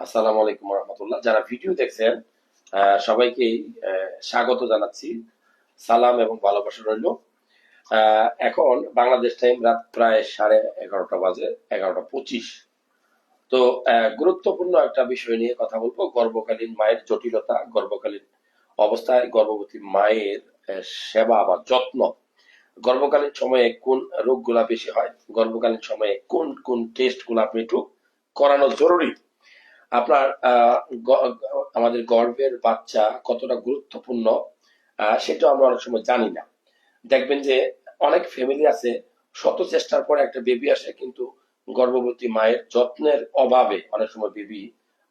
আসসালামু আলাইকুম রহমতুল্লাহ। যারা ভিডিও দেখছেন সবাইকে স্বাগত জানাচ্ছি। সালাম এবং ভালোবাসা রইল। এখন বাংলাদেশ টাইম রাত প্রায় 11:30 বাজে, 11:25। তো গুরুত্বপূর্ণ একটা বিষয় নিয়ে কথা বলবো, গর্ভকালীন মায়ের জটিলতা, গর্ভকালীন অবস্থায় গর্ভবতী মায়ের সেবা বা যত্ন, গর্ভকালীন সময়ে কোন রোগগুলা বেশি হয়, গর্ভকালীন সময়ে কোন কোন টেস্ট গুলা আপনি একটু করানো জরুরি, আপনার আমাদের গর্ভের বাচ্চা কতটা গুরুত্বপূর্ণ সেটাও আমরা অনেক সময় জানি না। দেখবেন যে অনেক ফ্যামিলি আছে, শত চেষ্টার পরে একটা বেবি আসে, কিন্তু গর্ভবতী মায়ের যত্নের অভাবে অনেক সময় বেবি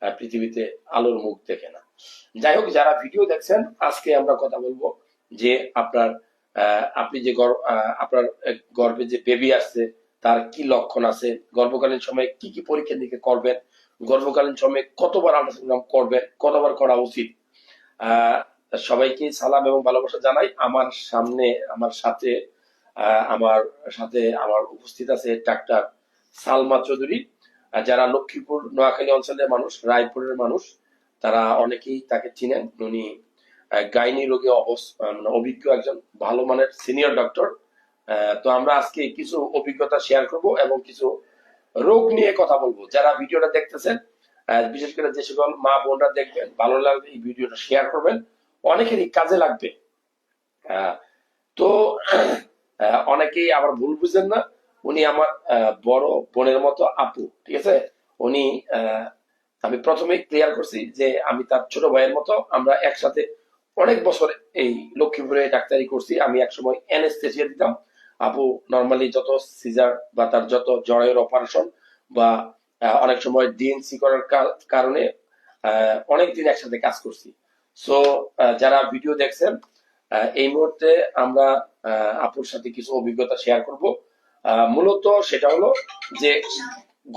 পৃথিবীতে আলোর মুখ দেখে না। যাই হোক, যারা ভিডিও দেখছেন, আজকে আমরা কথা বলবো যে আপনি যে আপনার গর্ভে যে বেবি আসছে তার কি লক্ষণ আছে, গর্ভকালীন সময়ে কি কি পরীক্ষা নিরীক্ষা করবেন, গর্ভকালীন সময়ে কতবার আল্ট্রাসাউন্ড করবেন, কতবার করা উচিত। আহ সবাইকে সালাম এবং ভালোবাসা জানাই। আমার সাথে আমার উপস্থিত আছে ডাক্তার সালমা চৌধুরী। যারা লক্ষ্মীপুর নোয়াখালী অঞ্চলের মানুষ, রায়পুরের মানুষ, তারা অনেকেই তাকে চিনেন। উনি গাইনি রোগে মানে অভিজ্ঞ একজন ভালো মানের সিনিয়র ডক্টর। তো আমরা আজকে কিছু অভিজ্ঞতা শেয়ার করব এবং কিছু রোগ নিয়ে কথা বলবো। যারা ভিডিওটা দেখতেছেন, বিশেষ করে যে সকল মা বোনরা দেখবেন, ভালো লাগবে এই ভিডিওটা শেয়ার করবেন, অনেকেরই কাজে লাগবে। তো অনেকেই আবার ভুল বুঝেন না, উনি আমার বড় বোনের মতো আপু, ঠিক আছে। উনি আমি প্রথমে ক্লিয়ার করছি যে আমি তার ছোট ভাইয়ের মতো। আমরা একসাথে অনেক বছর এই লক্ষ্মীপুরে ডাক্তারি করছি। আমি একসময় অ্যানেস্থেসিয়া দিতাম। আপু নর্মালি যত সিজার বা তার যত জরায়ুর অপারেশন বা অনেক সময় ডিএনসি করার কারণে অনেকদিন একসাথে কাজ করছি। সো যারা ভিডিও দেখছেন, এই মুহূর্তে আমরা আপুর সাথে কিছু অভিজ্ঞতা শেয়ার করব। মূলত সেটা হলো যে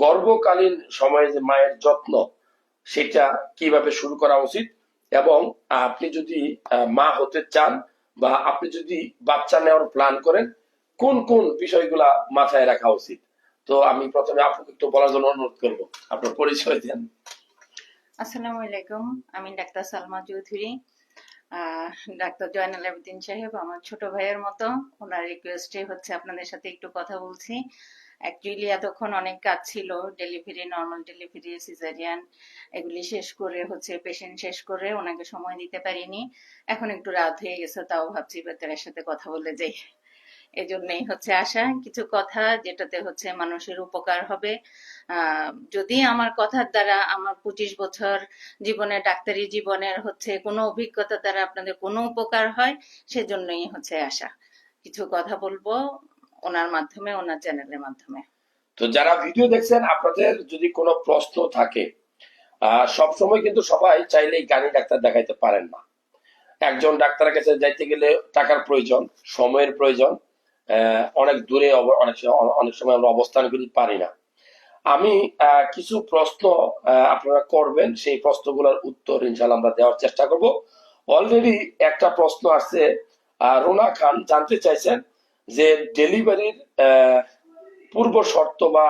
গর্ভকালীন সময়ে যে মায়ের যত্ন, সেটা কিভাবে শুরু করা উচিত, এবং আপনি যদি মা হতে চান বা আপনি যদি বাচ্চা নেওয়ার প্ল্যান করেন, কোন কোন বিষয়গুলা মাথায় রাখা উচিত। তো আমি প্রথমে আপুকে একটু বলার জন্য অনুরোধ করবো, আপনার পরিচয় দেন। আসসালামু আলাইকুম। আমি ডাক্তার সালমা চৌধুরী। আহ ডাক্তার জয়নাল আবেদিন সাহেব আমার ছোট ভাইয়ের মতো। ওনার রিকোয়েস্টে হচ্ছে আপনাদের সাথে একটু কথা বলছি। অ্যাকচুয়ালি এতক্ষণ অনেক কাজ ছিল, ডেলিভারি, নর্মাল ডেলিভারি, সিজারিয়ান, এগুলি শেষ করে হচ্ছে পেশেন্ট শেষ করে ওনাকে সময় দিতে পারিনি। এখন একটু রাত হয়ে গেছে, তাও ভাবছি বেতারের সাথে কথা বলে যাই। এজন্যই হচ্ছে আসা, কিছু কথা যেটাতে হচ্ছে মানুষের উপকার হবে। যদি আমার কথার দ্বারা আমার 25 বছর জীবনে, ডাক্তারি জীবনের হচ্ছে কোনো অভিজ্ঞতা দ্বারা আপনাদের কোনো উপকার হয়, সেজন্যই হচ্ছে আসা। কিছু কথা বলবো ওনার মাধ্যমে, ওনার চ্যানেলের মাধ্যমে। তো যারা ভিডিও দেখছেন, আপনাদের যদি কোনো প্রশ্ন থাকে, সব সময় কিন্তু সবাই চাইলেই গানি ডাক্তার দেখাইতে পারেন না। একজন ডাক্তারের কাছে যাইতে গেলে টাকার প্রয়োজন, সময়ের প্রয়োজন, অনেক দূরে, অনেক সময় আমরা অবস্থান করতে পারি না। আমি কিছু প্রশ্ন আপনারা করবেন, সেই প্রশ্নগুলোর উত্তর ইনশাল্লাহ আমরা দেওয়ার চেষ্টা করব। অলরেডি একটা প্রশ্ন আসছে, রোনা খান জানতে চাইছেন যে ডেলিভারির পূর্ব শর্ত বা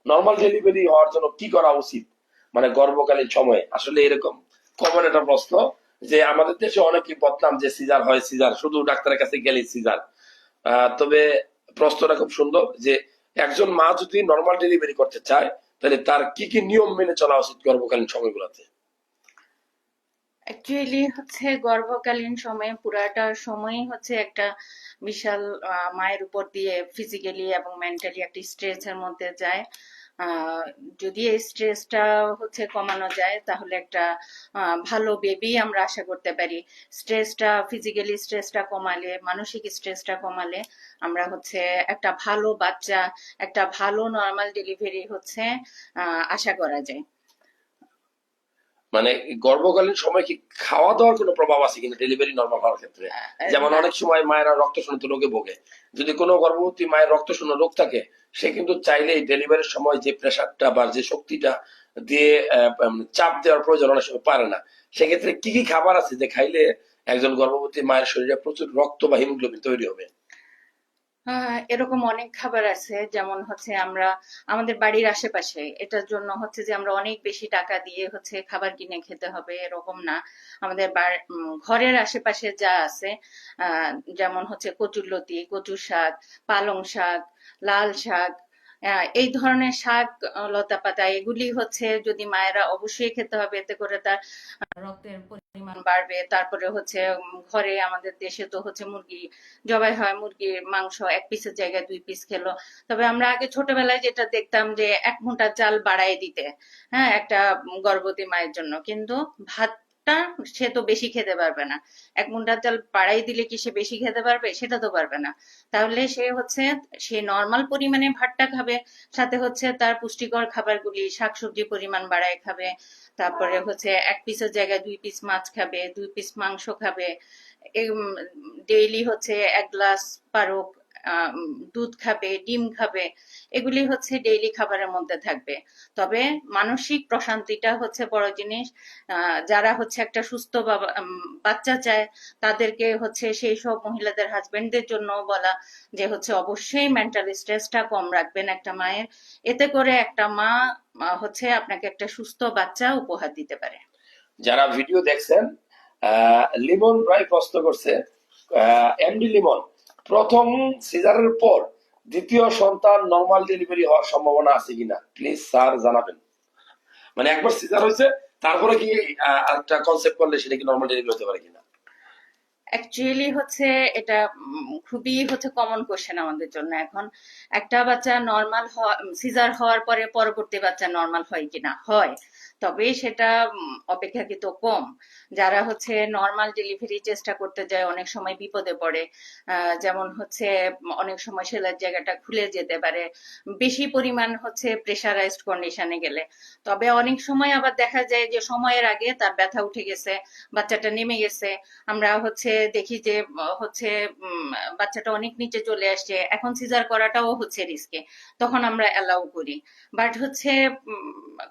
নর্মাল ডেলিভারি হওয়ার জন্য কি করা উচিত, মানে গর্ভকালীন সময়ে। আসলে এরকম কমন একটা প্রশ্ন যে আমাদের দেশে অনেকেই বদনাম যে সিজার হয়, সিজার শুধু ডাক্তারের কাছে গেলে সিজার। তবে প্রশ্নটা খুব সুন্দর যে একজন মা যদি নর্মাল ডেলিভারি করতে চায়, তাহলে তার কি কি নিয়ম মেনে চলা উচিত গর্ভকালীন সময়গুলোতে। অ্যাকচুয়ালি হচ্ছে গর্ভকালীন সময়ে পুরাটা সময়ই হচ্ছে একটা বিশাল মায়ের উপর দিয়ে ফিজিক্যালি এবং মেন্টালি একটা স্ট্রেসের মধ্যে যায়। আহ যদি এই স্ট্রেসটা হচ্ছে কমানো যায়, তাহলে একটা ভালো বেবি আমরা আশা করতে পারি। স্ট্রেসটা, ফিজিক্যালি স্ট্রেসটা কমালে, মানসিক স্ট্রেসটা কমালে আমরা হচ্ছে একটা ভালো বাচ্চা, একটা ভালো নর্মাল ডেলিভারি হচ্ছে আশা করা যায়। মানে গর্ভকালীন সময় কি খাওয়া দাওয়ার কোনো প্রভাব আছে কিনা ডেলিভারি নর্মাল হওয়ার ক্ষেত্রে? যেমন না, অনেক সময় মায়েরা রক্তশূন্যত রোগে ভোগে। যদি কোনো গর্ভবতী মায়ের রক্তশূন্য রোগ থাকে, সে কিন্তু চাইলেই ডেলিভারির সময় যে প্রেশারটা বা যে শক্তিটা দিয়ে চাপ দেওয়ার প্রয়োজন অনেক সময় পারে না। সেক্ষেত্রে কি কি খাবার আছে যে খাইলে একজন গর্ভবতী মায়ের শরীরে প্রচুর রক্ত বা হিমোগ্লোবিন তৈরি হবে? এরকম অনেক খাবার আছে, যেমন হচ্ছে আমরা আমাদের বাড়ির আশেপাশে, এটার জন্য হচ্ছে যে আমরা অনেক বেশি টাকা দিয়ে হচ্ছে খাবার কিনে খেতে হবে এরকম না। আমাদের ঘরের আশেপাশে যা আছে, আহ, যেমন হচ্ছে কচুরলতি, কচু শাক, পালং শাক, লাল শাক, এই ধরনের শাক, লতা পাতা, এগুলি হচ্ছে যদি মায়েরা অবশ্যই খেতে হবে, এতে করে তার রক্তের পরিমাণ বাড়বে। তারপরে হচ্ছে ঘরে আমাদের দেশে তো হচ্ছে মুরগি জবাই হয়, মুরগির মাংস 1 পিসের জায়গায় 2 পিস খেলো। তবে আমরা আগে ছোটবেলায় যেটা দেখতাম যে 1 মুঠা চাল বাড়ায় দিতে, হ্যাঁ, একটা গর্ভবতী মায়ের জন্য, কিন্তু ভাতটা সে তো বেশি খেতে পারবে না। 1 মুঠা চাল বাড়াই দিলে কি সে বেশি খেতে পারবে? সেটা তো পারবে না। তাহলে সে হচ্ছে সে নর্মাল পরিমাণে ভাতটা খাবে, সাথে হচ্ছে তার পুষ্টিকর খাবারগুলি, শাকসবজি পরিমাণ বাড়ায় খাবে। তারপরে হচ্ছে 1 পিসের জায়গায় 2 পিস মাছ খাবে, 2 পিস মাংস খাবে। ডেইলি হচ্ছে 1 গ্লাস পারক দুধ খাবে, ডিম খাবে। এগুলি হচ্ছে ডেইলি খাবারের মধ্যে থাকবে। তবে মানসিক প্রশান্তিটা হচ্ছে বড় জিনিস। যারা হচ্ছে একটা সুস্থ বাচ্চা চায়, তাদেরকে হচ্ছে সেই সব মহিলাদের হাজবেন্ডদের জন্য বলা যে হচ্ছে অবশ্যই মেন্টাল স্ট্রেসটা কম রাখবেন একটা মায়ের। এতে করে একটা মা হচ্ছে আপনাকে একটা সুস্থ বাচ্চা উপহার দিতে পারে। যারা ভিডিও দেখছেন, লিমন ভাই প্রশ্ন করছে, এমডি লিমন, প্রথম সিজারের পর দ্বিতীয় সন্তান নর্মাল ডেলিভারি হওয়ার সম্ভাবনা আছে কিনা প্লিজ স্যার জানাবেন। মানে একবার সিজার হয়েছে, তারপরে কি একটা কনসেপ্ট করলে সেটা কি নর্মাল ডেলিভারি হতে পারে কিনা? অ্যাকচুয়ালি হচ্ছে এটা খুবই হচ্ছে কমন কোশ্চেন আমাদের জন্য এখন। একটা বাচ্চা নর্মাল সিজার হওয়ার পরে পরবর্তী বাচ্চা নর্মাল হয় কিনা? হয়, তবে সেটা অপেক্ষাকৃত কম। যারা হচ্ছে নর্মাল ডেলিভারি চেষ্টা করতে যায় অনেক সময় বিপদে পড়ে। যেমন হচ্ছে অনেক সময় সেলার জায়গাটা খুলে যেতে পারে, বেশি পরিমাণ হচ্ছে প্রেসারাইজড কন্ডিশনে গেলে। তবে অনেক সময় আবার দেখা যায় যে সময়ের আগে তার ব্যথা উঠে গেছে, বাচ্চাটা নেমে গেছে, আমরা হচ্ছে দেখি যে হচ্ছে বাচ্চাটা অনেক নিচে চলে আসছে, এখন সিজার করাটাও হচ্ছে রিস্কে, তখন আমরা অ্যালাউ করি। বাট হচ্ছে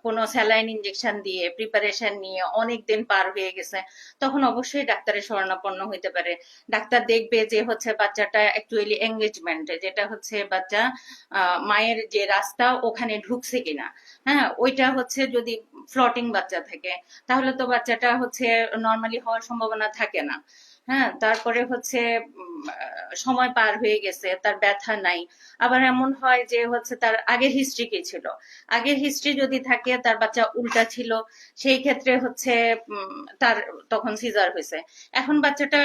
কোনো স্যালাইন ইনজেকশন দিয়ে প্রিপারেশন নিয়ে অনেক দিন পার হয়ে গেছে, তখন অবশ্যই ডাক্তারের শরণাপন্ন হইতে পারে। ডাক্তার দেখবে যে হচ্ছে বাচ্চাটা অ্যাকচুয়ালি এঙ্গেজমেন্ট, যেটা হচ্ছে বাচ্চা মায়ের যে রাস্তা ওখানে ঢুকছে কিনা। হ্যাঁ, ওইটা হচ্ছে যদি ফ্লটিং বাচ্চা থাকে, তাহলে তো বাচ্চাটা হচ্ছে নর্মালি হওয়ার সম্ভাবনা থাকে না। হ্যাঁ, তারপরে হচ্ছে সময় পার হয়ে গেছে, তার ব্যথা নাই। আবার এমন হয় যে হচ্ছে তার আগের হিস্ট্রি কি ছিল, আগের হিস্ট্রি যদি থাকে তার বাচ্চা উল্টা ছিল, সেই ক্ষেত্রে হচ্ছে তার তখন সিজার হয়েছে। এখন বাচ্চাটা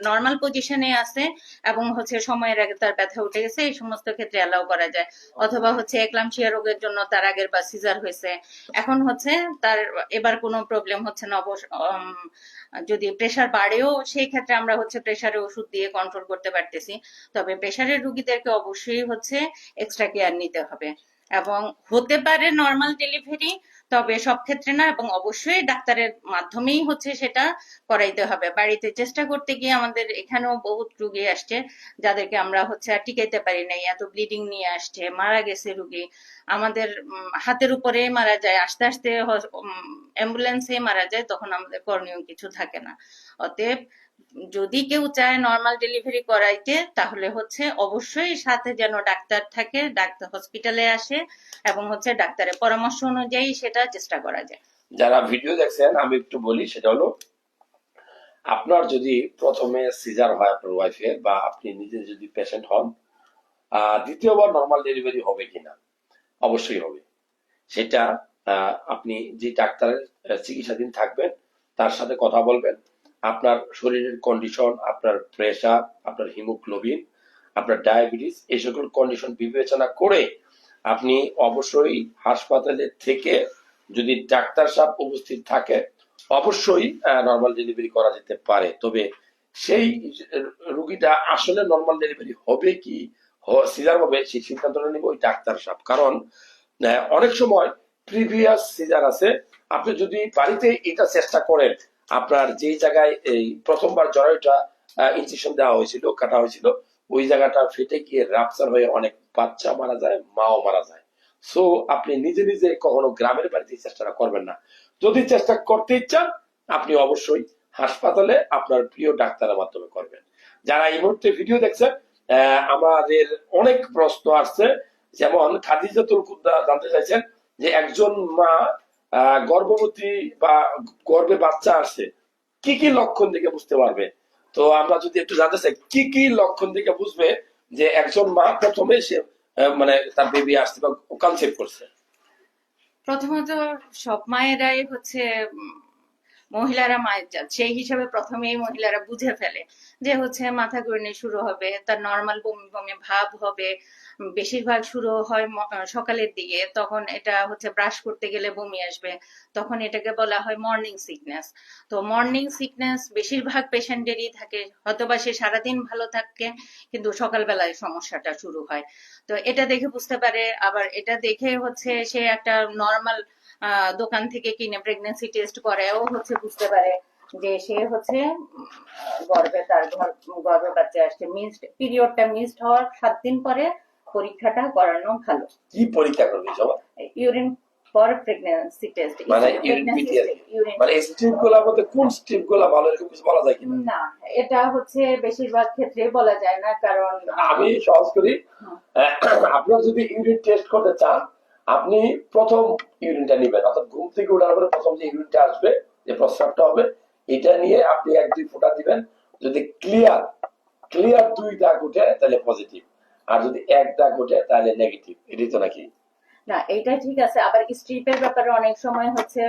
নর্মাল পজিশনে আছে এবং হচ্ছে সময়ের আগে তার ব্যথা উঠে গেছে, এই সমস্ত ক্ষেত্রে অ্যালাউ করা যায়। অথবা হচ্ছে একলামশিয়া রোগের জন্য তার আগের বার সিজার হয়েছে, এখন হচ্ছে তার এবার কোনো প্রবলেম হচ্ছে না। যদি প্রেসার বাড়েও সেই ক্ষেত্রে আমরা হচ্ছে প্রেসারের ওষুধ দিয়ে কন্ট্রোল করতে পারতেছি। তবে প্রেসারের রোগীদেরকে অবশ্যই হচ্ছে এক্সট্রা কেয়ার নিতে হবে। এবং হতে পারে নর্মাল ডেলিভারি, তবে সব ক্ষেত্রে না, এবং অবশ্যই ডাক্তারের মাধ্যমেই হচ্ছে সেটা করাইতে হবে। বাড়িতে চেষ্টা করতে গিয়ে আমাদের এখানেও বহুত রুগী আসছে যাদেরকে আমরা হচ্ছে আর টিকাইতে পারি নাই, এত ব্লিডিং নিয়ে আসছে, মারা গেছে রুগী। আমাদের হাতের উপরে মারা যায়, আস্তে আস্তে অ্যাম্বুলেন্সে মারা যায়, তখন আমাদের করণীয় কিছু থাকে না। অতএব যদি কেউ চায় নর্মাল ডেলিভারি করাইতে, তাহলে হচ্ছে অবশ্যই সাথে যেন ডাক্তার থাকে, ডাক্তার হসপিটালে আসে এবং হচ্ছে ডাক্তারের পরামর্শ অনুযায়ী সেটা চেষ্টা করা যায়। যারা ভিডিও দেখছেন আমি একটু বলি, সেটা হলো আপনার যদি প্রথমে সিজার হয় আপনার ওয়াইফের, বা আপনি নিজে যদি পেশেন্ট হন, দ্বিতীয়বার নর্মাল ডেলিভারি হবে কিনা? অবশ্যই হবে। সেটা আপনি যে ডাক্তারের চিকিৎসাধীন থাকবেন তার সাথে কথা বলবেন। আপনার শরীরের কন্ডিশন, আপনার প্রেশার, আপনার হিমোগ্লোবিন, আপনার ডায়াবেটিস, এই সকল কন্ডিশন বিবেচনা করে আপনি অবশ্যই হাসপাতালে থেকে, যদি ডাক্তার সাহেব উপস্থিত থাকে, অবশ্যই নর্মাল ডেলিভারি করা যেতে পারে। তবে সেই রুগীটা আসলে নর্মাল ডেলিভারি হবে কি সিজার হবে, সেই সিদ্ধান্তটা নিবে ওই ডাক্তার সাহেব। কারণ অনেক সময় প্রিভিয়াস সিজার আছে, আপনি যদি বাড়িতে এটা চেষ্টা করেন, আপনার যেই জায়গায় এই প্রথমবার জরায়ুটা ইনজেকশন দেওয়া হয়েছিল, কাটা হয়েছিল, ওই জায়গাটা ফেটে গিয়ে রাপচার হয়ে অনেক বাচ্চা মারা যায়, মাও মারা যায়। সো আপনি নিজে নিজে কখনো গ্রামের বাড়িতে চেষ্টাটা করবেন না। যদি চেষ্টা করতে চান, আপনি অবশ্যই হাসপাতালে আপনার প্রিয় ডাক্তারের মাধ্যমে করবেন। যারা এই মুহূর্তে ভিডিও দেখছেন, আমাদের অনেক প্রশ্ন আসছে, যেমন খাদিজাতুল কুবরা জানতে চাইছেন যে একজন মা গর্ভবতী বা গর্ভে বাচ্চা আসছে কি কি লক্ষণ দেখে বুঝতে পারবে? তো আমরা যদি একটু জানতে চাই কি কি লক্ষণ দেখে বুঝবে যে একজন মা প্রথমে সে মানে তার বেবি আসছে বা কনসেপ্ট করছে। প্রথমত সব মায়েরাই হচ্ছে মহিলারা মায়ের জাত, সেই হিসাবে প্রথমেই মহিলারা বুঝে ফেলে যে হচ্ছে মাথা ঘুরনি শুরু হবে, তার নর্মাল বমি বমি ভাব হবে। বেশিরভাগ শুরু হয় সকালের দিকে, তখন এটা হচ্ছে ব্রাশ করতে গেলে বমি আসবে, তখন এটাকে বলা হয় মর্নিং সিকনেস। তো মর্নিং সিকনেস বেশিরভাগ পেশেন্টেরই থাকে, হয়তোবা সে সারাদিন ভালো থাকে কিন্তু সকালবেলায় সমস্যাটা শুরু হয়। তো এটা দেখে বুঝতে পারে। আবার এটা দেখে হচ্ছে সে একটা নর্মাল দোকান থেকে কিনে প্রেগন্যান্সি টেস্ট করেও হচ্ছে বুঝতে পারে যে সে হচ্ছে গর্ভে তার গর্ভে বাচ্চা আসছে। মিসড পিরিয়ডটা মিসড হওয়ার 7 দিন পরে পরীক্ষাটা করানো ভালো। কি পরীক্ষা করবে সবাই? ইউরিন ফর প্রেগন্যান্সি টেস্ট, মানে ইউরিন পিটি মানে স্ট্রিপ গুলা মধ্যে কোন স্ট্রিপ গুলা ভালো এরকম কিছু বলা যায় কিনা? না, এটা হচ্ছে বেশিরভাগ ক্ষেত্রে বলা যায় না, কারণ আমি সহজ করি, আপনার যদি ইউরিন টেস্ট করতে চান আপনি প্রথম ইউরিনটা নিবেন, অর্থাৎ ঘুম থেকে ওঠার পরে প্রথম যে ইউরিনটা আসবে, যে প্রস্রাবটা হবে, এটা নিয়ে আপনি 1-2 ফোঁটা দিবেন। যদি ক্লিয়ার ক্লিয়ার 2 দাগ উঠে তাহলে পজিটিভ, আর যদি 1 দাগ উঠে তাহলে নেগেটিভ। এটাই তো নাকি? না, এইটা ঠিক আছে। আবার স্ট্রিপের ব্যাপারে অনেক সময় হচ্ছে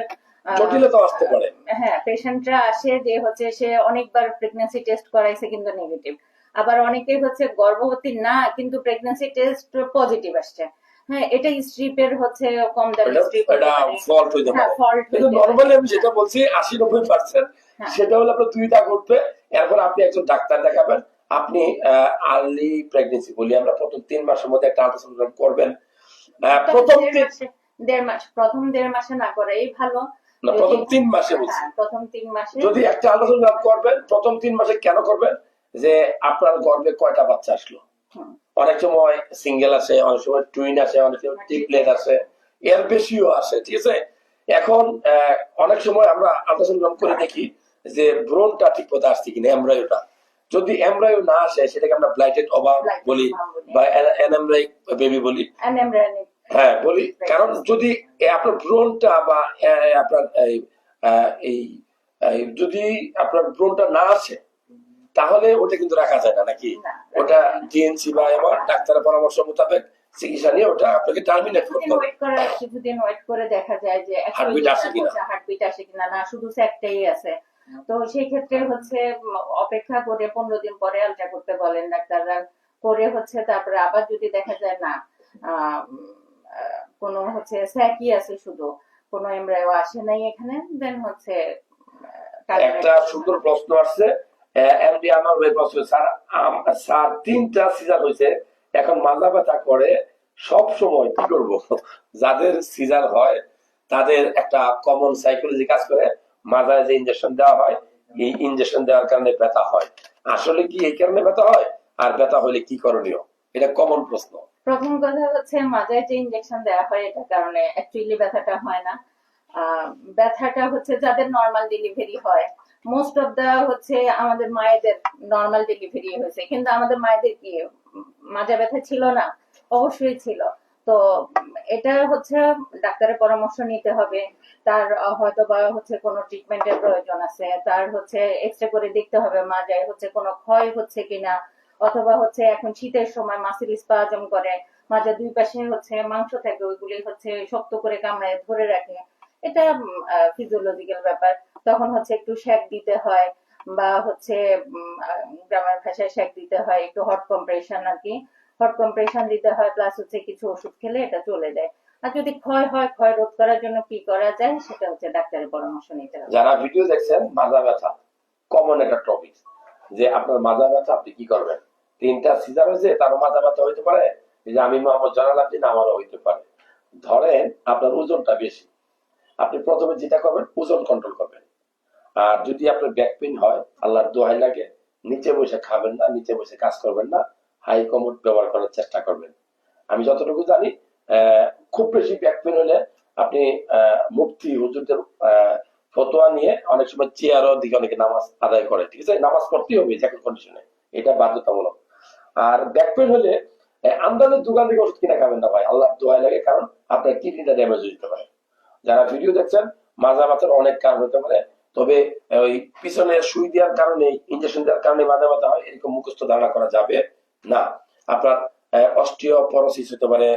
জটিলতা আসতে পারে। হ্যাঁ, পেশেন্টরা আসে যে হচ্ছে সে অনেকবার প্রেগন্যান্সি টেস্ট করাইছে কিন্তু নেগেটিভ। আবার অনেকেই হচ্ছে গর্ভবতী না কিন্তু প্রেগন্যান্সি টেস্ট পজিটিভ আসছে। হ্যাঁ, এটা স্ট্রিপের হচ্ছে কম দামি স্ট্রিপ, এটা ফল্ট হইতে হ্যাঁ পারে। ফল্ট। কিন্তু নরমালি আমি যেটা বলছি 80-90% সেটা হলো আপনার 2 দাগ উঠবে, এরপর আপনি একজন ডাক্তার দেখাবেন। আপনি আর্লি প্রেগন্যান্সি বলি আমরা, প্রথম 3 মাসের মধ্যে একটা আল্ট্রাসাউন্ড করবেন। প্রথম 1.5 মাসে না করাই ভালো। না, প্রথম 3 মাসে বলছি। প্রথম 3 মাসে যদি একটা আল্ট্রাসাউন্ড করবেন প্রথম 3 মাসে, কেন করবেন? যে আপনার গর্ভে কয়টা বাচ্চা আসলো। অনেক সময় সিঙ্গেল আসে, অনেক সময় টুইন আসে, অনেক সময় ট্রিপলেট আসে, এর বেশিও আসে, ঠিক আছে? এখন অনেক সময় আমরা আল্ট্রাসাউন্ড করে দেখি যে ব্রনটা ঠিক মতো আসছে কিনা, এমব্রায়োটা। যদি এমব্রায়ো না আসে সেটাকে আমরা ব্লাইটেড ওভাম বলি বা অ্যানামব্রাইক বেবি বলি। হ্যাঁ বলি, কারণ যদি আপনার ব্রনটা বা আপনার এই যদি আপনার ব্রনটা না আসে তাহলে ওটা কিন্তু রাখা যায় না, নাকি? ওটা ডিএনসি বা এবার ডাক্তারের পরামর্শ মোতাবেক চিকিৎসা নিয়ে ওটা আপনাকে টার্মিনেট করতে হবে। কিছুদিন ওয়েট করে দেখা যায় যে হার্টবিট আসে কিনা, হার্টবিট আসে কিনা, না শুধু স্যাকটাই আছে। তো সেই ক্ষেত্রে হচ্ছে অপেক্ষা করে 15 দিন পরে আলট্রা করতে বলেন ডাক্তাররা, করে হচ্ছে তারপরে আবার যদি দেখা যায় না কোনো হচ্ছে স্যাকই আছে, শুধু কোনো এমব্রায়ো আসে নাই এখানে, দেন হচ্ছে একটা সুন্দর প্রশ্ন আসছে এমডি আমার ওই প্রশ্ন, স্যার স্যার 3টা সিজার হয়েছে, এখন মাজা ব্যথা করে সব সময়, কি করব? যাদের সিজার হয় তাদের একটা কমন সাইকোলজি কাজ করে, মাজায় যে ইনজেকশন দেওয়া হয় এই ইনজেকশন দেওয়ার কারণে ব্যথা হয়। আসলে কি এই কারণে ব্যথা হয়? আর ব্যথা হলে কি করণীয়? এটা কমন প্রশ্ন। প্রথম কথা হচ্ছে মাজায় যে ইনজেকশন দেওয়া হয় এটার কারণে অ্যাকচুয়ালি ব্যথাটা হয় না। ব্যথাটা হচ্ছে যাদের নর্মাল ডেলিভারি হয়, মোস্ট অফ দা হচ্ছে আমাদের মায়েদের নর্মাল ডেলিভারি হয়েছে, কিন্তু আমাদের মায়েদের কি মাজা ব্যথা ছিল না? অবশ্যই ছিল। তো এটা হচ্ছে ডাক্তারের পরামর্শ নিতে হবে। তার হয়তো বা হচ্ছে কোনো ট্রিটমেন্টের প্রয়োজন আছে, তার হচ্ছে এক্সরে করে দেখতে হবে মাজায় হচ্ছে কোনো ক্ষয় হচ্ছে কিনা, অথবা হচ্ছে এখন শীতের সময় মাসেল স্পাজম করে, মাজা 2 পাশে হচ্ছে মাংস থাকে, ওইগুলি হচ্ছে শক্ত করে কামড়ায় ধরে রাখে। এটা ফিজিওলজিক্যাল ব্যাপার। তখন হচ্ছে একটু সেক দিতে হয়, বা হচ্ছে গ্রামের ভাষায় সেক দিতে হয়, একটু হট কম্প্রেশন আর কি, হট কম্প্রেশন দিতে হয়, প্লাস হচ্ছে কিছু ওষুধ খেলে এটা চলে যায়। আর যদি ক্ষয় হয়, ক্ষয় রোধ করার জন্য কি করা যায় সেটা হচ্ছে ডাক্তারের পরামর্শ নিতে হবে। যারা ভিডিও দেখছেন, মাজা ব্যথা কমন একটা টপিক, যে আপনার মাজা ব্যথা আপনি কি করবেন? 3টা সিজার হয়েছে, তারও মাজা ব্যথা হইতে পারে, যে আমি মোহাম্মদ জানাল আপনি না, আমারও হইতে পারে। ধরেন আপনার ওজনটা বেশি, আপনি প্রথমে যেটা করবেন ওজন কন্ট্রোল করবেন। আর যদি আপনার ব্যাক পেইন হয়, আল্লাহর দোহাই লাগে, নিচে বসে খাবেন না, নিচে বসে কাজ করবেন না, হাই কমোড ব্যবহার করার চেষ্টা করবেন। আমি যতটুকু জানি খুব বেশি ব্যাক পেইন হলে আপনি মুফতি হুজুরদের ফতোয়া নিয়ে অনেক সময় চেয়ারও দিকে অনেকে নামাজ আদায় করে, ঠিক আছে? নামাজ পড়তেই হবে যে কোনো কন্ডিশনে, এটা বাধ্যতামূলক। আর ব্যাক পেইন হলে আমদানির দোকান থেকে ওষুধ কিনে খাবেন না ভাই, আল্লাহ দোয়াই লাগে, কারণ আপনার কিডনিটা ড্যামেজ হয়ে যেতে পারে। যারা ভিডিও দেখছেন, মাজা ব্যথার অনেক কারণ হতে পারে, তবে ওই পিছনে সুই দেওয়ার কারণে, ইঞ্জেকশন দেওয়ার কারণে মাজা ব্যথা হয় এরকম মুখস্থ ধারণা করা যাবে না। আপনার অস্টিওপরোসিস হতে পারে,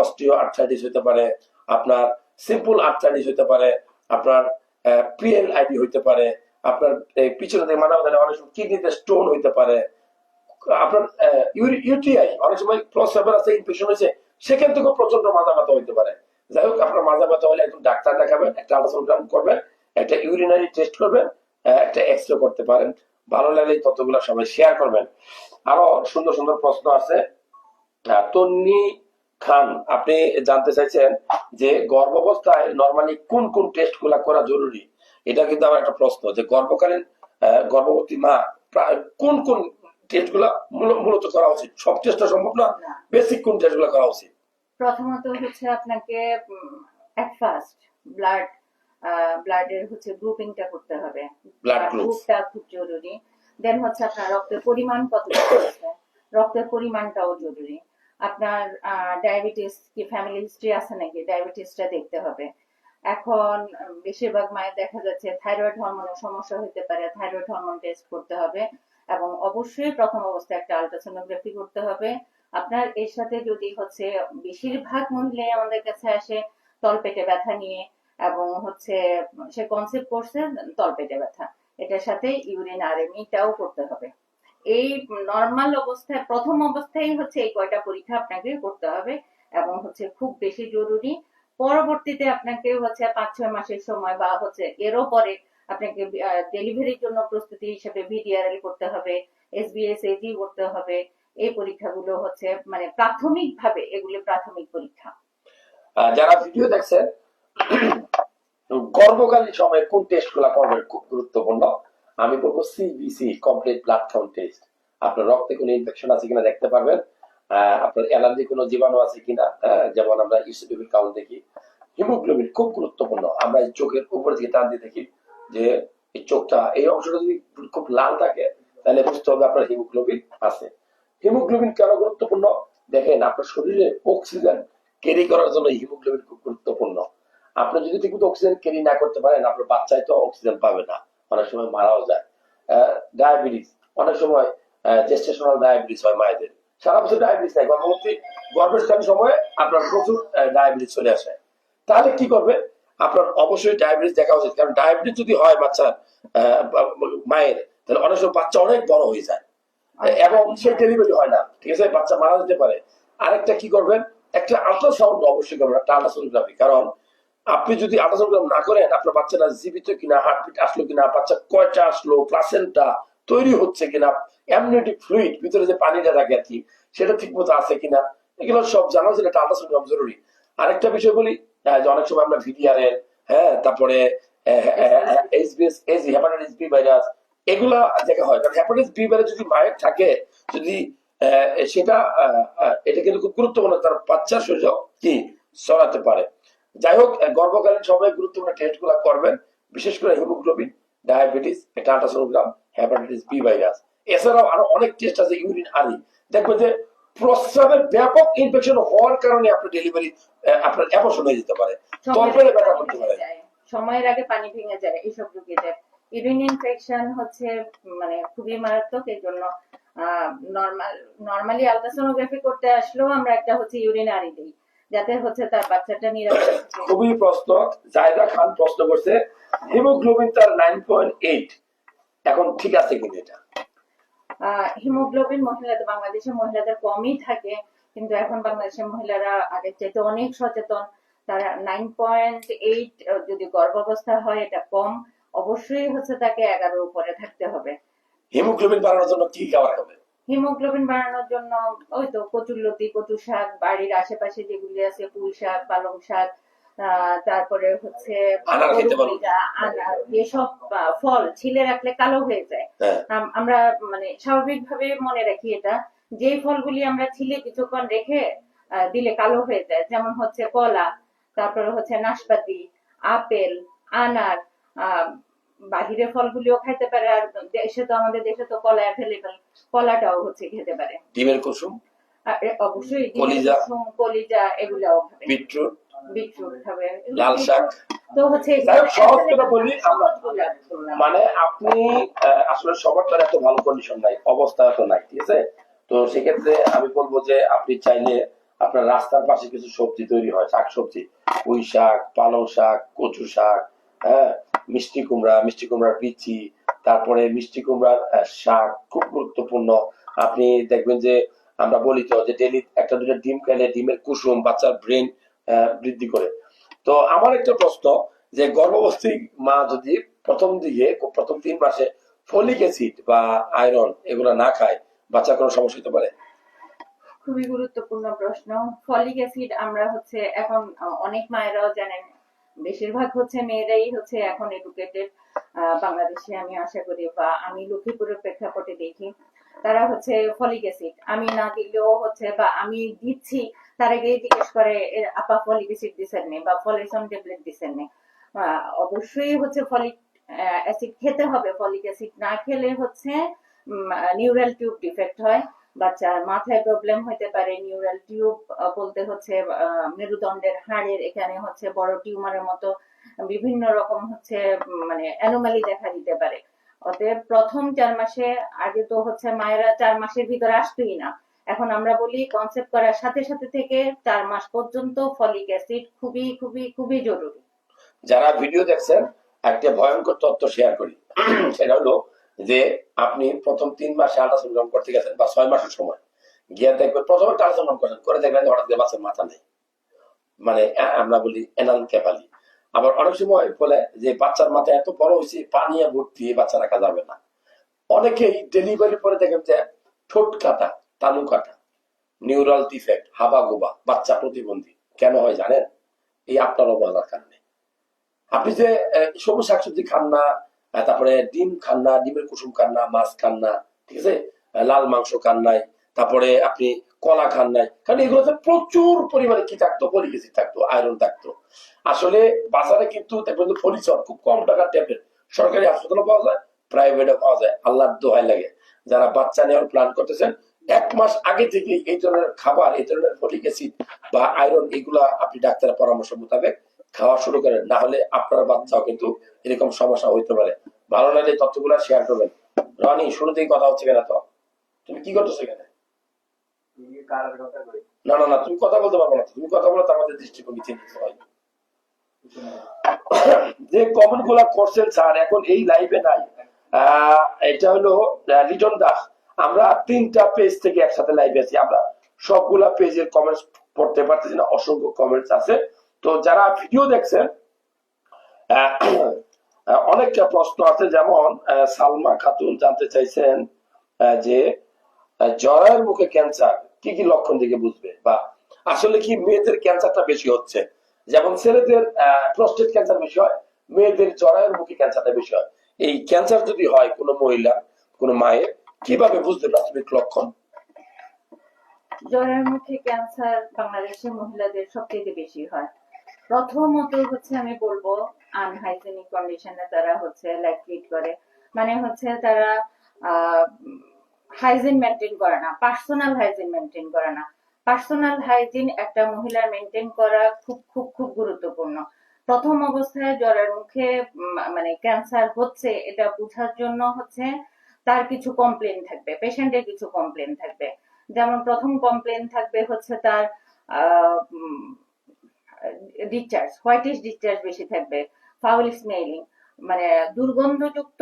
অস্টিও আর্থ্রাইটিস হতে পারে, আপনার সিম্পল আর্থ্রাইটিস হতে পারে, আপনার পিএলআইডি হইতে পারে, আপনার পিছনে থেকে মাজা ব্যথা অনেক সময় কিডনিতে স্টোন হইতে পারে, আপনার ইউটিআই অনেক সময় প্রস্রাবের আছে ইনফেকশন হয়েছে, সেখান থেকেও প্রচন্ড মাজা ব্যথা হইতে পারে। যাই হোক, আপনার মাজা ব্যথা হলে একজন ডাক্তার দেখাবেন, একটা আল্ট্রাসাউন্ড করবেন, একটা ইউরিনারি টেস্ট করবেন, একটা এক্সরে করতে পারেন। ভালো লাগলে এই তথ্যগুলো সবাই শেয়ার করবেন। আরো সুন্দর সুন্দর প্রশ্ন আছে। তন্নি খান, আপনি জানতে চাইছেন যে গর্ভাবস্থায় নরমালি কোন কোন টেস্ট গুলা করা জরুরি। এটা কিন্তু আমার একটা প্রশ্ন, যে গর্ভকালীন গর্ভবতী মা কোন কোন টেস্ট গুলা মূলত করা উচিত। সব টেস্টটা সম্ভব না, বেসিক কোন টেস্ট গুলা করা উচিত? প্রথমত হচ্ছে আপনাকে এট ফার্স্ট ব্লাডের হচ্ছে গ্রুপিংটা করতে হবে, ব্লাড গ্রুপ গ্রুপটা খুব জরুরি। দেন হচ্ছে আপনার রক্তের পরিমাণ কতটুকু আছে, রক্তের পরিমাণটাও জরুরি। আপনার ডায়াবেটিস কি ফ্যামিলি হিস্ট্রি আছে নাকি, ডায়াবেটিসটা দেখতে হবে। এখন বেশিরভাগ মায়ের দেখা যাচ্ছে থাইরয়েড হরমোনের সমস্যা হতে পারে, থাইরয়েড হরমোন টেস্ট করতে হবে, এবং অবশ্যই প্রথম অবস্থায় একটা আলট্রাসোনোগ্রাফি করতে হবে। আপনার এর সাথে যদি হচ্ছে বেশিরভাগ মহিলাই আমাদের কাছে আসে তলপেটে ব্যথা নিয়ে, এবং হচ্ছে সে কনসেপ্ট করছে তলপেটে ব্যথা, এটার সাথে ইউরিন আরএমইটাও করতে হবে। এই নরমাল অবস্থায় প্রথম অবস্থায় হচ্ছে এই কয়টা পরীক্ষা আপনাকে করতে হবে, এবং হচ্ছে খুব বেশি জরুরি। পরবর্তীতে আপনাকে হচ্ছে 5-6 মাসের সময় বা হচ্ছে এরও পরে আপনাকে ডেলিভারির জন্য প্রস্তুতি হিসেবে ভিডিআরএল করতে হবে, এসবিএসএজি করতে হবে। এই পরীক্ষাগুলো হচ্ছে মানে প্রাথমিকভাবে এগুলি প্রাথমিক পরীক্ষা। যারা ভিডিও দেখছেন, গর্ভকালীন সময়ে কোন টেস্ট গুলা করবেন খুব গুরুত্বপূর্ণ। আমি বলবো CBC, complete blood count test. আপনার রক্তে কোনো ইনফেকশন আছে কিনা দেখতে পারবেন, আপনার অ্যালার্জি কোনো জীবাণু আছে কিনা, যেমন আমরা ইসিডব্লিউ কাউন্ট দেখি। হিমোগ্লোবিন খুব গুরুত্বপূর্ণ, আমরা এই চোখের উপর দিকে টান দিয়ে দেখি যে এই চোখটা, এই অংশটা যদি খুব লাল থাকে তাহলে বুঝতে হবে আপনার হিমোগ্লোবিন আছে। হিমোগ্লোবিন কেন গুরুত্বপূর্ণ দেখেন, আপনার শরীরে অক্সিজেন ক্যারি করার জন্য হিমোগ্লোবিন খুব গুরুত্বপূর্ণ। আপনি যদি ঠিক মতো অক্সিজেন ক্যারি না করতে পারেন, আপনার বাচ্চাই তো অক্সিজেন পাবে না, অনেক সময় মারাও যায়। ডায়াবেটিস, অনেক সময় জেস্টেশনাল ডায়াবেটিস হয় মায়েদের, সারা বছর ডায়াবেটিস নাই, গর্ভস্থান সময়ে আপনার প্রচুর ডায়াবেটিস চলে আসে। তাহলে কি করবে, আপনার অবশ্যই ডায়াবেটিস দেখা উচিত, কারণ ডায়াবেটিস যদি হয় বাচ্চার মায়ের, তাহলে অনেক সময় বাচ্চা অনেক বড় হয়ে যায় এবং সে ডেলিভারি হয় না, ঠিক আছে, বাচ্চা মারা যেতে পারে। আরেকটা কি করবেন, একটা আল্ট্রাসাউন্ড অবশ্যই করবেন, একটা আল্ট্রাসোনোগ্রাফি। কারণ আপনি যদি আল্ট্রাসাউন্ড না করেন, আপনার বাচ্চাটা জীবিত কিনা, হার্টবিট আসলো কিনা, বাচ্চা কয়টা আসলো, প্লাসেন্টা তৈরি হচ্ছে কিনা, অ্যামনিওটিক ফ্লুইড ভিতরে যে পানিটা থাকে আর কি, সেটা ঠিক মতো আছে কিনা, এগুলো সব জানা জন্য একটা আল্ট্রাসাউন্ড জরুরি। আরেকটা বিষয় বলি, যে অনেক সময় আমরা ভিডিআরএল, তারপরে হেপাটাইটিস বি ভাইরাস, এগুলা দেখা হয়। কারণ হেপাটাইটিস বি ভাইরাস যদি মায়ের থাকে, যদি সেটা এটা কিন্তু খুব গুরুত্বপূর্ণ, তার বাচ্চার শরীরে কি ছড়াতে পারে। যাই হোক, গর্ভকালীন সময় গুরুত্বপূর্ণ টেস্ট গুলা করবেন, বিশেষ করে হিমোগ্লোবিন, ডায়াবেটিস, একটা আল্ট্রাসোনোগ্রাম, হেপাটাইটিস বি ভাইরাস। এছাড়াও আরো অনেক টেস্ট আছে, ইউরিন আরি। দেখবেন যে প্রস্রাবের ব্যাপক ইনফেকশন হওয়ার কারণে আপনার ডেলিভারি, আপনার অ্যাবর্শন হয়ে যেতে পারে, তলপেটে ব্যথা করতে পারে, সময়ের আগে পানি ভেঙে যায় এইসব রোগীদের। ইউরিন ইনফেকশন হচ্ছে মানে খুবই মারাত্মক। এই জন্য নর্মালি আলট্রাসোনোগ্রাফি করতে আসলেও আমরা একটা হচ্ছে ইউরিন আরি দিই, যাতে হচ্ছে তার বাচ্চাটা নিরাপদ থাকে। খুবই প্রশ্ন, জায়দা খান প্রশ্ন করছে, হিমোগ্লোবিন তার 9.8, এখন ঠিক আছে কিনা এটা? হিমোগ্লোবিন মহিলাদের, বাংলাদেশের মহিলাদের কমই থাকে, কিন্তু এখন বাংলাদেশের মহিলারা আগের চাইতে অনেক সচেতন। তারা 9.8 যদি গর্ভাবস্থা হয় এটা কম, অবশ্যই হচ্ছে তাকে 11 উপরে থাকতে হবে। হিমোগ্লোবিন বাড়ানোর জন্য কি খাবার খাবে? হিমোগ্লোবিন বাড়ানোর জন্য ওই তো কচুরলতি, কচু শাক, বাড়ির আশেপাশে যেগুলি আছে, পুঁই শাক, পালং শাক, তারপরে হচ্ছে আনার, এসব ফল ছিলে রাখলে কালো হয়ে যায়। আমরা মানে স্বাভাবিকভাবে মনে রাখি এটা, যে ফলগুলি আমরা ছিলে কিছুক্ষণ রেখে দিলে কালো হয়ে যায়, যেমন হচ্ছে কলা, তারপরে হচ্ছে নাশপাতি, আপেল, আনার, বাহিরে ফলগুলিও খাইতে পারে, আর আমাদের দেশে তো কলা অ্যাভেলেবেল, কলাটাও হচ্ছে খেতে পারে। ডিমের কুসুম, আর অবশ্যই ডিমের কলিজা, কুসুম, কলিজা এগুলাও খাবে, বিটরুট, বিটরুট খাবে, লাল শাক। তো হচ্ছে সহজ করে বলি আমরা, মানে আপনি আসলে সবার তো এত ভালো কন্ডিশন নাই, অবস্থা তো নাই, ঠিক আছে? তো সেক্ষেত্রে আমি বলবো যে আপনি চাইলে আপনার রাস্তার পাশে কিছু সবজি তৈরি হয়, শাক সবজি, পুঁই শাক, পালং শাক, কচু শাক, হ্যাঁ, মিষ্টি কুমড়ার বিচি, তারপরে মিষ্টি কুমড়ার শাক খুব গুরুত্বপূর্ণ। আপনি দেখবেন যে আমরা বলি তো যে ডেলি একটা দুটো ডিম খেলে ডিমের কুসুম বাচ্চার ব্রেন বৃদ্ধি করে। তো আমার একটা প্রশ্ন, যে গর্ভবতী মা যদি প্রথম 3 মাসে ফলিক অ্যাসিড বা আয়রন এগুলো না খায়, বাচ্চার কোনো সমস্যা হতে পারে? খুবই গুরুত্বপূর্ণ প্রশ্ন। ফলিক অ্যাসিড আমরা হচ্ছে এখন অনেক মায়েরাও জানেন, বেশিরভাগ হচ্ছে মেয়েরাই হচ্ছে এখন এডুকেটেড বাংলাদেশে, আমি আশা করি, বা আমি লক্ষ্মীপুরের প্রেক্ষাপটে দেখি তারা হচ্ছে ফলিক অ্যাসিড আমি না দিলেও হচ্ছে, বা আমি দিচ্ছি তার আগে জিজ্ঞেস করে আপা ফলিক অ্যাসিড দিচ্ছেন নি বা ফলিসন ট্যাবলেট দিচ্ছেন নি। অবশ্যই হচ্ছে ফলিক অ্যাসিড খেতে হবে। ফলিক অ্যাসিড না খেলে হচ্ছে নিউরাল টিউব ডিফেক্ট হয়, বাচ্চার মাথায় প্রবলেম হতে পারে। নিউরাল টিউব বলতে হচ্ছে মেরুদণ্ডের হাড়ের এখানে হচ্ছে বড় টিউমারের মতো বিভিন্ন রকম হচ্ছে মানে অ্যানোমালি দেখা দিতে পারে। অতএব প্রথম 4 মাসে, আগে তো হচ্ছে মায়েরা 4 মাসের ভিতরে আসতোই না, এখন আমরা বলি কনসেপ্ট করার সাথে সাথে থেকে 4 মাস পর্যন্ত ফলিক অ্যাসিড খুবই খুবই খুবই জরুরি। যারা ভিডিও দেখছেন, একটা ভয়ঙ্কর তথ্য শেয়ার করি। সেটা হলো যে আপনি প্রথম 3 মাসে আল্ট্রাসাউন্ড করতে গেছেন বা 6 মাসের সময় গিয়ে দেখবেন, প্রথমে আল্ট্রাসাউন্ড করেন, করে দেখবেন হঠাৎ করে বাচ্চার মাথা নেই, মানে আমরা বলি এনানকেফালি। আবার অনেক সময় বলে যে বাচ্চার মাথা এত বড় হয়েছে পানি ভর্তি, বাচ্চা রাখা যাবে না। অনেকেই ডেলিভারি পরে দেখেন যে ঠোঁট কাটা, তালু কাটা, নিউরাল ডিফেক্ট, হাবা গোবা, বাচ্চা প্রতিবন্ধী। কেন হয় জানেন? এই আপনার অবহেলার কারণে। আপনি যে সবুজ শাকসবজি খান না, তারপরে ডিম খান না, ডিমের কুসুম খান না, মাছ খান না, ঠিক আছে, লাল মাংস খান নাই, তারপরে আপনি কলা খান নাই, কারণ এগুলোতে প্রচুর পরিমাণে কি থাকতো, ফলিক অ্যাসিড থাকতো, আয়রন থাকতো। আসলে বাজারে কিন্তু দেখবেন ফলিসন খুব কম টাকার ট্যাবলেট সরকারি হাসপাতালে পাওয়া যায়, প্রাইভেটে পাওয়া যায়। আল্লাহর দোহাই লাগে, যারা বাচ্চা নেওয়ার প্ল্যান করতেছেন 1 মাস আগে থেকে এই ধরনের খাবার, এই ধরনের ফলিক অ্যাসিড বা আয়রন এগুলা আপনি ডাক্তারের পরামর্শ মোতাবেক খাওয়া শুরু করেন, না হলে আপনার বাচ্চাও কিন্তু এরকম সমস্যা হইতে পারে। ভালো লাগলে তথ্যগুলো শেয়ার করবেন। রনি, শুরুতেই কথা হচ্ছে কেন? তো তুমি কি করতেছো এখানে? না না না, তুমি কথা বলতে পারবো না, তুমি কথা বলো তো আমাদের দৃষ্টিভঙ্গি চিন্তিত হয়। যে কমেন্ট গুলা করছেন স্যার এখন এই লাইভে নাই, এটা হলো লিটন দাস। আমরা 3টা পেজ থেকে একসাথে লাইভে আছি, আমরা সবগুলা পেজের কমেন্টস পড়তে পারতেছি না, অসংখ্য কমেন্টস আছে। তো যারা ভিডিও দেখছেন, অনেকটা প্রশ্ন আছে, যেমন সালমা খাতুন জানতে চাইছেন যে জরায়ের মুখে ক্যান্সার কি কি লক্ষণ দেখে বুঝবে, বা আসলে কি মেয়েদের ক্যান্সারটা বেশি হচ্ছে? যেমন ছেলেদের প্রস্টেট ক্যান্সার বেশি হয়, মেয়েদের জরায়ের মুখে ক্যান্সারটা বেশি হয়। এই ক্যান্সার যদি হয় কোনো মহিলা, কোনো মায়ের, কিভাবে বুঝতে প্রাথমিক লক্ষণ? জরায়ুর মুখে ক্যান্সার বাংলাদেশের মহিলাদের সবচেয়ে বেশি হয়। প্রথমত হচ্ছে আমি বলবো আনহাইজেনিক কন্ডিশনে তারা হচ্ছে লাইফ লিড করে, মানে হচ্ছে তারা হাইজিন মেনটেন করে না, পার্সোনাল হাইজিন মেনটেন করে না। পার্সোনাল হাইজিন একটা মহিলার মেনটেন করা খুব খুব খুব গুরুত্বপূর্ণ। প্রথম অবস্থায় জ্বরের মুখে মানে ক্যান্সার হচ্ছে এটা বোঝার জন্য হচ্ছে তার কিছু কমপ্লেন থাকবে, পেশেন্টের কিছু কমপ্লেন থাকবে। যেমন প্রথম কমপ্লেন থাকবে হচ্ছে তার ডিসচার্জ, হোয়াইটিশ ডিসচার্জ বেশি থাকবে, ফাউল স্মেলিং, মানে দুর্গন্ধযুক্ত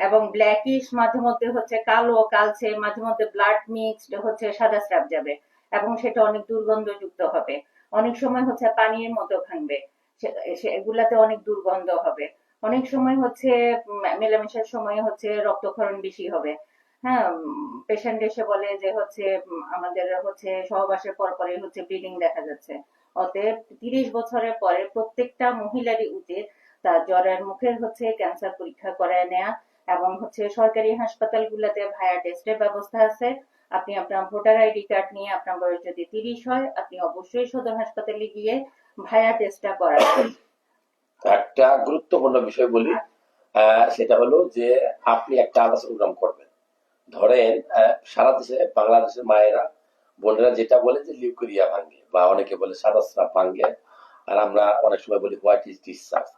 এবং ব্ল্যাকিশ, মাঝে মধ্যে হচ্ছে কালো কালচে, মাঝে মধ্যে ব্লাড মিক্সড হচ্ছে সাদা স্রাব যাবে এবং সেটা অনেক দুর্গন্ধযুক্ত হবে। অনেক সময় হচ্ছে পানির মতো ভাঙবে, এগুলাতে অনেক দুর্গন্ধ হবে। অনেক সময় হচ্ছে মেলামেশার সময় হচ্ছে রক্তক্ষরণ বেশি হবে। হ্যাঁ, পেশেন্ট এসে বলে যে হচ্ছে আমাদের হচ্ছে সহবাসের পর পরে হচ্ছে ব্লিডিং দেখা যাচ্ছে। অতএব 30 বছরের পরে প্রত্যেকটা মহিলারই উচিত তার জ্বরের মুখের হচ্ছে ক্যান্সার পরীক্ষা করায় নেয়া, এবং হচ্ছে সরকারি হাসপাতালগুলোতে ভায়া টেস্টের ব্যবস্থা আছে। আপনি আপনার ভোটার আইডি কার্ড নিয়ে আপনার বয়স যদি 30 হয়, আপনি অবশ্যই সদর হাসপাতালে গিয়ে ভায়া টেস্টটা করাবেন। একটা গুরুত্বপূর্ণ বিষয় বলি, সেটা হলো যে আপনি একটা আল্ট্রাসাউন্ড করবেন। ধরেন সারা দেশে বাংলাদেশের মায়েরা বোনেরা যেটা বলে যে লিউকেরিয়া ভাঙ্গে, বা অনেকে বলে সাদা স্রাব ভাঙ্গে, আর আমরা অনেক সময় বলি হোয়াইট ইজ ডিসচার্জ।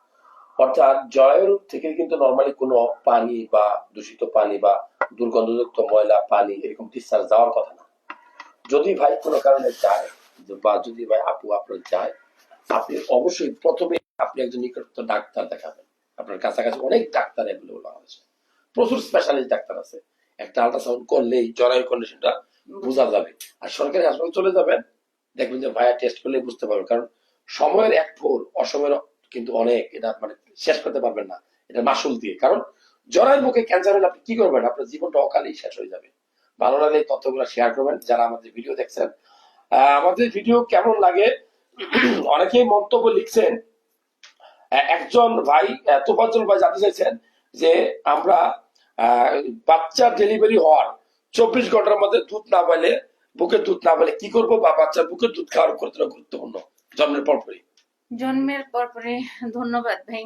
অর্থাৎ জরায়ুর থেকে কিন্তু নর্মালি কোনো পানি বা দূষিত পানি বা দুর্গন্ধযুক্ত ময়লা পানি এরকম ডিসচার্জ যাওয়ার কথা না। যদি ভাই কোনো কারণে যায়, বা যদি ভাই আপু আপনার যায়, আপনি অবশ্যই প্রথমে আপনি একজন নিকটস্থ ডাক্তার দেখাবেন। আপনার কাছাকাছি অনেক ডাক্তার অ্যাভেলেবল বাংলাদেশে, প্রচুর স্পেশালিস্ট ডাক্তার আছে। একটা আল্ট্রাসাউন্ড করলেই জরায়ুর কন্ডিশনটা বোঝা যাবে। আর সরকারি হাসপাতাল চলে যাবেন, দেখবেন যে ভাইয়া টেস্ট করলে বুঝতে পারবেন। কারণ সময়ের এক ফোর অসময়ের কিন্তু অনেক, এটা মানে শেষ করতে পারবেন না এটা মাসুল দিয়ে। কারণ জরায়ুর মুখে ক্যান্সার হলে আপনি কি করবেন? আপনার জীবনটা অকালেই শেষ হয়ে যাবে। ভালো লাগলে এই তথ্যগুলো শেয়ার করবেন। যারা আমাদের ভিডিও দেখছেন, আমাদের ভিডিও কেমন লাগে অনেকেই মন্তব্য লিখছেন। একজন ভাই, তোফাজ্জল ভাই জানতে চাইছেন যে আমরা বাচ্চার ডেলিভারি হওয়ার 24 ঘন্টার মধ্যে দুধ না পাইলে, বুকের দুধ না পাইলে কি করবো, বা বাচ্চার বুকের দুধ খাওয়ার কতটা গুরুত্বপূর্ণ জন্মের পরপরই? জন্মের পরপরই, ধন্যবাদ ভাই।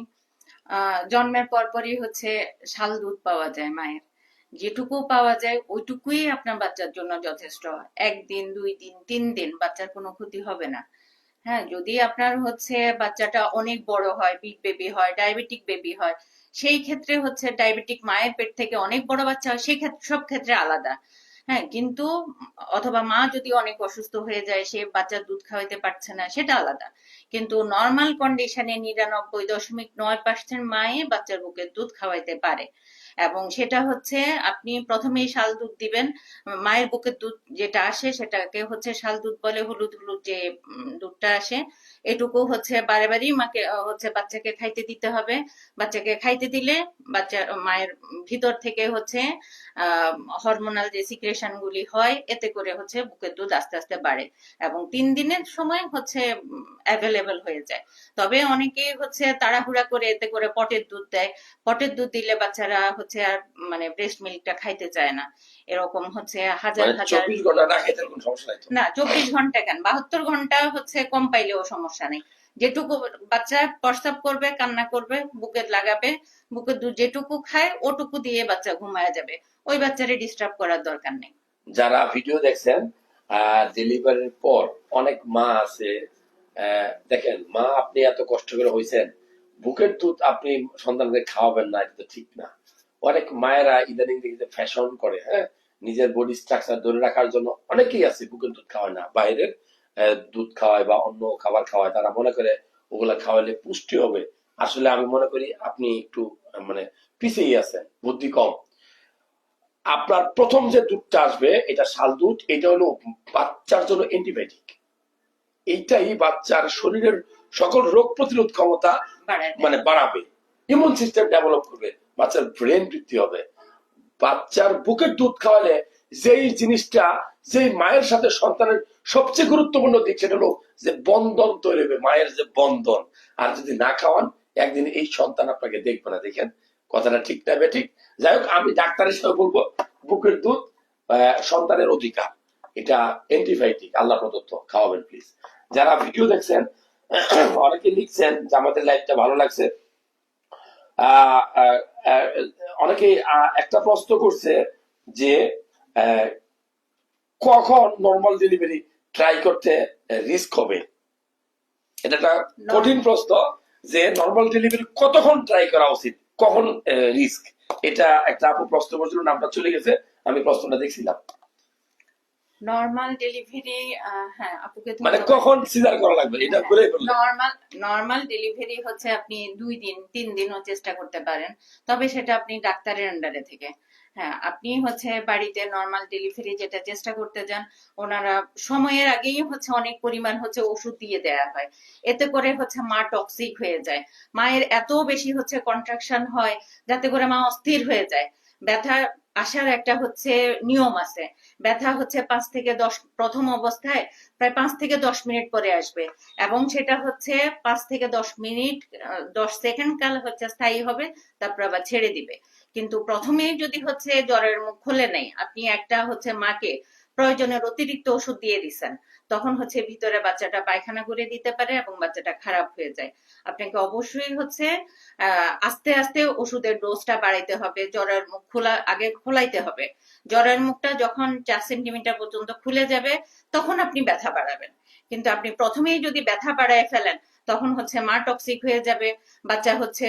জন্মের পরপরই হচ্ছে শাল দুধ পাওয়া যায় মায়ের। যেটুকু পাওয়া যায় ওইটুকুই আপনার বাচ্চার জন্য যথেষ্ট। 1 দিন 2 দিন 3 দিন বাচ্চার কোনো ক্ষতি হবে না। হ্যাঁ, যদি আপনার হচ্ছে বাচ্চাটা অনেক বড় হয়, বিগ বেবি হয়, ডায়াবেটিক বেবি হয়, সেই ক্ষেত্রে হচ্ছে ডায়াবেটিক মায়ের পেট থেকে অনেক বড় বাচ্চা হয়, সেই ক্ষেত্রে সব ক্ষেত্রে আলাদা। হ্যাঁ, কিন্তু অথবা মা যদি অনেক অসুস্থ হয়ে যায়, সে বাচ্চার দুধ খাওয়াইতে পারছে না, সেটা আলাদা। কিন্তু নর্মাল কন্ডিশনে 99.9% মায়ে বাচ্চার বুকের দুধ খাওয়াইতে পারে। এবং সেটা হচ্ছে আপনি প্রথমেই শাল দুধ দিবেন। মায়ের বুকের দুধ যেটা আসে সেটাকে হচ্ছে শাল দুধ বলে, হলুদ হলুদ যে দুধটা আসে, এটুকু হচ্ছে বারে বারেই মাকে হচ্ছে বাচ্চাকে খাইতে দিতে হবে। বাচ্চাকে খাইতে দিলে বাচ্চা মায়ের ভিতর থেকে হচ্ছে হরমোনাল যে সিক্রেশন গুলি হয়, এতে করে হচ্ছে বুকের দুধ আস্তে আস্তে বাড়ে এবং 3 দিনের সময় হচ্ছে অ্যাভেলেবল হয়ে যায়। তবে অনেকে হচ্ছে তাড়াহুড়া করে এতে করে পটের দুধ দেয়। পটের দুধ দিলে বাচ্চারা হচ্ছে আর মানে ব্রেস্ট মিল্কটা খাইতে চায় না। এরকম হচ্ছে হাজার মানে হাজার 24 ঘন্টা না খেতে কোনো সমস্যা নাই তো? না, 24 ঘন্টা কেন, 72 ঘন্টা হচ্ছে কম পাইলেও সমস্যা নেই। যেটুকু বাচ্চা প্রস্রাব করবে, কান্না করবে, বুকে লাগাবে, বুকের দুধ যেটুকু খায় ওটুকু দিয়ে বাচ্চা ঘুমায় যাবে। ওই বাচ্চারে ডিস্টার্ব করার দরকার নেই। যারা ভিডিও দেখছেন, ডেলিভারির পর অনেক মা আছে, দেখেন মা আপনি এত কষ্ট করে হয়েছেন, বুকের দুধ আপনি সন্তানদের খাওয়াবেন না, এটা তো ঠিক না। অনেক মায়েরা ইদানিং দেখি ফ্যাশন করে, হ্যাঁ, নিজের বডি স্ট্রাকচার ধরে রাখার জন্য অনেকেই আছে বুকের দুধ খাওয়ায় না, বাইরের দুধ খাওয়ায় বা অন্য খাবার খাওয়ায়। তারা মনে করে ওগুলা খাওয়ালে পুষ্টি হবে। আসলে আমি মনে করি আপনি একটু মানে পিছিয়ে আছেন, বুদ্ধি কম। আপনার প্রথম যে দুধটা আসবে এটা শাল দুধ, এটা হলো বাচ্চার জন্য অ্যান্টিবায়োটিক। এইটাই বাচ্চার শরীরের সকল রোগ প্রতিরোধ ক্ষমতা বাড়ায় দেয়। মানে বাড়াবে, ইমিউন সিস্টেম ডেভেলপ করবে, বাচ্চার ব্রেন বৃদ্ধি হবে। বাচ্চার বুকের দুধ খাওয়ালে যেই জিনিসটা, যেই মায়ের সাথে সন্তানের সবচেয়ে গুরুত্বপূর্ণ দিক, সেটা হলো যে বন্ধন তৈরি হবে, মায়ের যে বন্ধন। আর যদি না খাওয়ান, একদিন এই সন্তান আপনাকে দেখবে না। দেখেন কথাটা ঠিক না বেঠিক? যাই হোক, আমি ডাক্তার হিসেবে বলবো বুকের দুধ সন্তানের অধিকার, এটা অ্যান্টিবায়োটিক, আল্লাহ প্রদত্ত, খাওয়াবেন প্লিজ। যারা ভিডিও দেখছেন, অনেকে লিখছেন যে আমাদের লাইফটা ভালো লাগছে। আহ, আহ, আহ, অনেকে একটা প্রশ্ন করছে যে আহ, কখন নর্মাল ডেলিভারি ট্রাই করতে রিস্ক হবে। এটা একটা কঠিন প্রশ্ন, যে নর্মাল ডেলিভারি কতক্ষণ ট্রাই করা উচিত, কখন রিস্ক। এটা একটা আপু প্রশ্ন করছিল, নামটা চলে গেছে, আমি প্রশ্নটা দেখছিলাম। নর্মাল ডেলিভারি, হ্যাঁ আপুকে মানে ধন্যবাদ। কখন সিজার করা লাগবে এটা বলে বললে। নর্মাল নর্মাল ডেলিভারি হচ্ছে আপনি 2 দিন 3 দিনও চেষ্টা করতে পারেন, তবে সেটা আপনি ডাক্তারের আন্ডারে থেকে। হ্যাঁ, আপনি হচ্ছে বাড়িতে নর্মাল ডেলিভারি যেটা চেষ্টা করতে যান, ওনারা সময়ের আগেই হচ্ছে অনেক পরিমাণ হচ্ছে ওষুধ দিয়ে দেয়া হয়। এতে করে হচ্ছে মা টক্সিক হয়ে যায়। মায়ের এত বেশি হচ্ছে কন্ট্রাকশন হয় যাতে করে মা অস্থির হয়ে যায়। ব্যথা আসার একটা হচ্ছে নিয়ম আছে। ব্যথা হচ্ছে 5 থেকে 10, প্রথম অবস্থায় প্রায় 5 থেকে 10 মিনিট পরে আসবে এবং সেটা হচ্ছে 5 থেকে 10 মিনিট, 10 সেকেন্ড কাল হচ্ছে স্থায়ী হবে, তারপর আবার ছেড়ে দিবে। কিন্তু প্রথমেই যদি হচ্ছে জ্বরের মুখ খুলে নেই, আপনি একটা হচ্ছে মাকে প্রয়োজনের অতিরিক্ত ওষুধ দিয়ে দিচ্ছেন, তখন হচ্ছে ভিতরে বাচ্চাটা পায়খানা করে দিতে পারে এবং বাচ্চাটা খারাপ হয়ে যায়। আপনাকে অবশ্যই হচ্ছে আস্তে আস্তে ওষুধের ডোজটা বাড়াইতে হবে। জ্বরের মুখ খোলা আগে খোলাইতে হবে। জ্বরের মুখটা যখন 4 সেন্টিমিটার পর্যন্ত খুলে যাবে তখন আপনি ব্যথা বাড়াবেন। কিন্তু আপনি প্রথমেই যদি ব্যথা বাড়ায় ফেলেন তখন হচ্ছে মা টক্সিক হয়ে যাবে, বাচ্চা হচ্ছে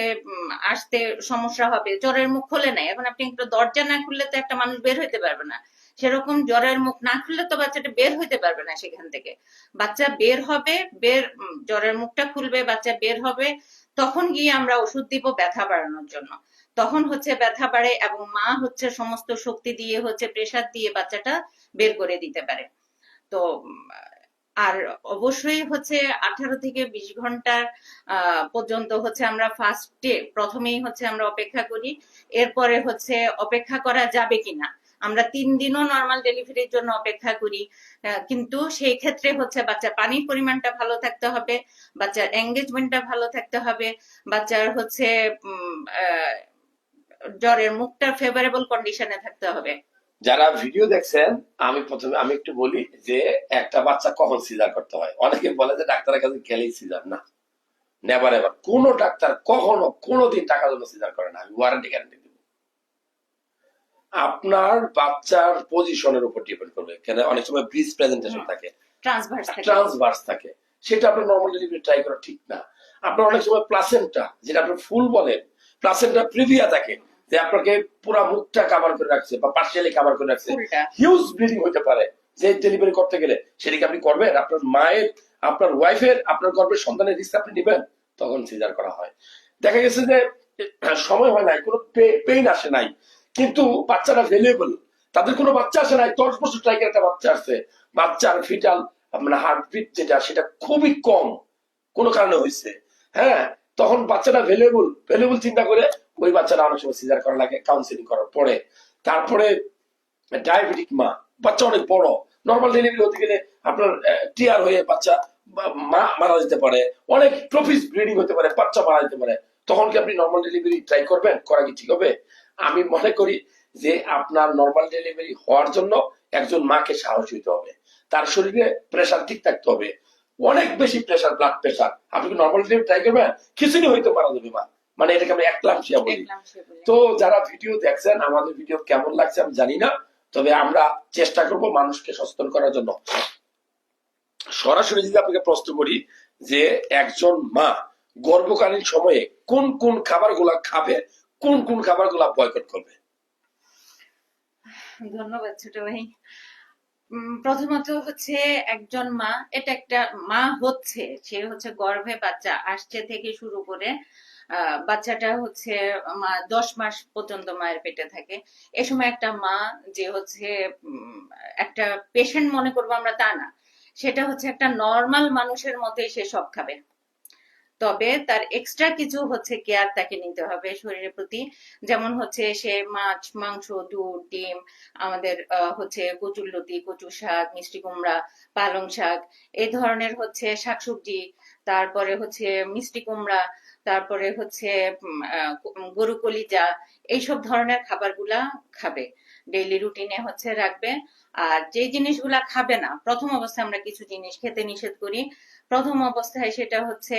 আসতে সমস্যা হবে। জ্বরের মুখ খোলে নাই, এখন আপনি একটু দরজা না খুললে তো একটা মানুষ বের হইতে পারবে না, সেরকম জ্বরের মুখ না খুললে তো বাচ্চাটা বের হইতে পারবে না সেখান থেকে। বাচ্চা বের হবে, জ্বরের মুখটা খুলবে, বাচ্চা বের হবে, তখন গিয়ে আমরা ওষুধ দিব ব্যথা বাড়ানোর জন্য। তখন হচ্ছে ব্যথা বাড়ে এবং মা হচ্ছে সমস্ত শক্তি দিয়ে হচ্ছে প্রেসার দিয়ে বাচ্চাটা বের করে দিতে পারে। তো আর অবশ্যই হচ্ছে 18 থেকে 20 ঘন্টার পর্যন্ত হচ্ছে আমরা ফার্স্টে প্রথমেই হচ্ছে আমরা অপেক্ষা করি। এরপরে হচ্ছে অপেক্ষা করা যাবে কিনা, আমরা 3 দিনও নর্মাল ডেলিভারির জন্য অপেক্ষা করি। কিন্তু সেই ক্ষেত্রে হচ্ছে বাচ্চার পানির পরিমাণটা ভালো থাকতে হবে, বাচ্চার এঙ্গেজমেন্টটা ভালো থাকতে হবে, বাচ্চার হচ্ছে জ্বরের মুখটা ফেভারেবল কন্ডিশনে থাকতে হবে। যারা ভিডিও দেখছেন, আমি একটু বলি যে একটা বাচ্চা কখন সিজার করতে হয়। অনেকে বলে যে ডাক্তারের কাছে গেলেই সিজার, না, নেভার এভার। কোন ডাক্তার কখনো কোনোদিন টাকার জন্য সিজার করে না, আমি ওয়ারেন্টি গ্যারান্টি দেবো। আপনার বাচ্চার পজিশনের উপর ডিপেন্ড করবে, কেন অনেক সময় ব্রিজ প্রেজেন্টেশন থাকে, ট্রান্সভার্স থাকে, সেটা আপনার নর্মাল ডেলিভারি ট্রাই করা ঠিক না। আপনার অনেক সময় প্লাসেন্টা, যেটা আপনার ফুল বলেন, প্লাসেন্টা প্রিভিয়া থাকে, যে আপনাকে পুরা মুখটা কাভার করে রাখছে বা পার্সিয়ালি কাভার করে রাখছে, হিউজ ব্লিডিং হতে পারে। যে ডেলিভারি করতে গেলে সেটাকে আপনি করবেন? আপনার মায়ের, আপনার ওয়াইফের, আপনার গর্ভের সন্তানের রিস্ক আপনি নেবেন? তখন সিজার করা হয়। দেখা গেছে যে সময় হয় নাই, কোনো পেইন আসে নাই, কিন্তু বাচ্চাটা ভ্যালুয়েবল, তাদের কোনো বাচ্চা আসে নাই, 10 বছর ট্রাইকের একটা বাচ্চা আসছে, বাচ্চার ফিটাল মানে হার্টবিট যেটা সেটা খুবই কম, কোনো কারণে হয়েছে, হ্যাঁ, তখন বাচ্চাটা ভ্যালুয়েবল চিন্তা করে ওই বাচ্চাটা অনেক সময় সিজার করা লাগে কাউন্সিলিং করার পরে। তারপরে ডায়াবেটিক মা, বাচ্চা অনেক বড়, নর্মাল ডেলিভারি হতে গেলে আপনার টিয়ার হয়ে বাচ্চা মা মারা যেতে পারে, অনেক ট্রফিস ব্লিডিং হতে পারে, বাচ্চা মারা যেতে পারে। তখন কি আপনি নর্মাল ডেলিভারি ট্রাই করবেন? করা কি ঠিক হবে? আমি মনে করি যে আপনার নর্মাল ডেলিভারি হওয়ার জন্য একজন মাকে সাহস হইতে হবে, তার শরীরে প্রেশার ঠিক থাকতে হবে, অনেক বেশি প্রেশার, ব্লাড প্রেশার। আপনি কি নর্মাল ডেলিভারি ট্রাই করবেন? খিচুড়ি হইতে মারা যাবে মা, মানে এটাকে আমি একলামশিয়া বলি। তো যারা ভিডিও দেখছেন, আমাদের ভিডিও কেমন লাগছে আমি জানি না, তবে আমরা চেষ্টা করব মানুষকে সচেতন করার জন্য। সরাসরি যদি আপনাকে প্রশ্ন করি যে একজন মা গর্ভকালীন সময়ে কোন কোন খাবারগুলা খাবে, কোন কোন খাবারগুলা বয়কট করবে? ধন্যবাদ ছোট ভাই। প্রথমত হচ্ছে একজন মা, এটা একটা মা হচ্ছে, সে হচ্ছে গর্ভে বাচ্চা আসছে থেকে শুরু করে বাচ্চাটা হচ্ছে 10 মাস পর্যন্ত মায়ের পেটে থাকে। এ সময় একটা মা যে হচ্ছে একটা পেশেন্ট মনে করবো আমরা, তা না, সেটা হচ্ছে একটা নর্মাল মানুষের মতোই সে সব খাবে। তবে তার এক্সট্রা কিছু হচ্ছে কেয়ার তাকে নিতে হবে শরীরের প্রতি। যেমন হচ্ছে সে মাছ, মাংস, দুধ, ডিম, আমাদের হচ্ছে কচুরলতি, কচু শাক, মিষ্টি কুমড়া, পালং শাক, এই ধরনের হচ্ছে শাকসবজি, তারপরে হচ্ছে মিষ্টি কুমড়া, তারপরে হচ্ছে গরু কলিজা, এইসব ধরনের খাবারগুলা খাবে, ডেইলি রুটিনে হচ্ছে রাখবে। আর যে জিনিসগুলা খাবে না, প্রথম অবস্থায় আমরা কিছু জিনিস খেতে নিষেধ করি। প্রথম অবস্থায় সেটা হচ্ছে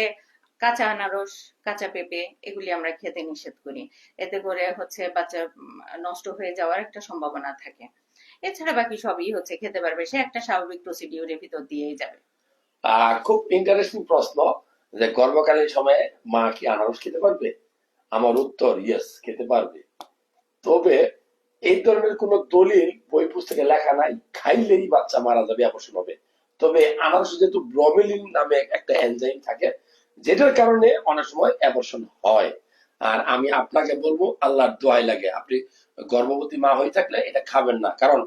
কাঁচা আনারস, কাঁচা পেঁপে, এগুলি আমরা খেতে নিষেধ করি। এতে করে হচ্ছে বাচ্চা নষ্ট হয়ে যাওয়ার একটা সম্ভাবনা থাকে। এছাড়া বাকি সবই হচ্ছে খেতে পারবে, সে একটা স্বাভাবিক প্রসিডিউরের ভিতর দিয়েই যাবে। খুব ইন্টারেস্টিং প্রশ্ন, যে গর্ভকালীন সময়ে মা কি আনারস খেতে পারবে? আমার উত্তর ইয়েস, খেতে পারবে। তবে এই ধরনের কোন দলিল বই পুস্তকে লেখা নাই খাইলেই বাচ্চা মারা যাবে, অবশ্যই হবে। তবে আনারস যেহেতু ব্রমেলিন নামে একটা এনজাইম থাকে, যেটার কারণে অনেক সময় অ্যাবর্শন হয়। আর আমি আপনাকে বলবো, আল্লাহর দোয়াই লাগে, আপনি গর্ভবতী মা হয়ে থাকলে এটা খাবেন না, কারণ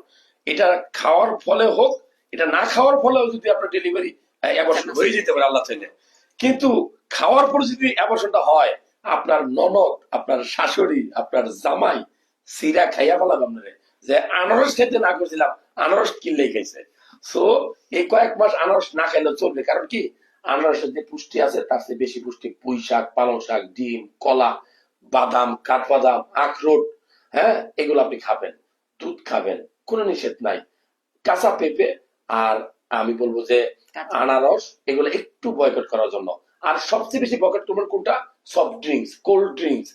এটা খাওয়ার ফলে হোক, এটা না খাওয়ার ফলেও যদি আপনার ডেলিভারি অ্যাবর্শন হয়ে যেতে পারে আল্লাহ চাইলে। কিন্তু খাওয়ার পর যদি অ্যাবর্শনটা হয়, আপনার ননদ, আপনার শাশুড়ি, আপনার জামাই সিরা খাইয়া বললাম আপনারে যে আনারস খেতে না করছিলাম, আনারস কিনলেই খাইছে। সো এই কয়েক মাস আনারস না খাইলেও চলবে, কারণ কি আনারসের যে পুষ্টি আছে তার চেয়ে বেশি পুষ্টি পুঁই শাক, পালং শাক, ডিম, কলা, বাদাম, কাঠবাদাম, আখরোট, হ্যাঁ, এগুলো আপনি খাবেন, দুধ খাবেন, কোনো নিষেধ নাই। কাঁচা পেঁপে আর আমি বলবো যে কাঁচা। আনারস, এগুলো একটু বয়কট করার জন্য। আর সবচেয়ে বেশি বয়কট করবেন কোনটা? Soft drinks, cold drinks,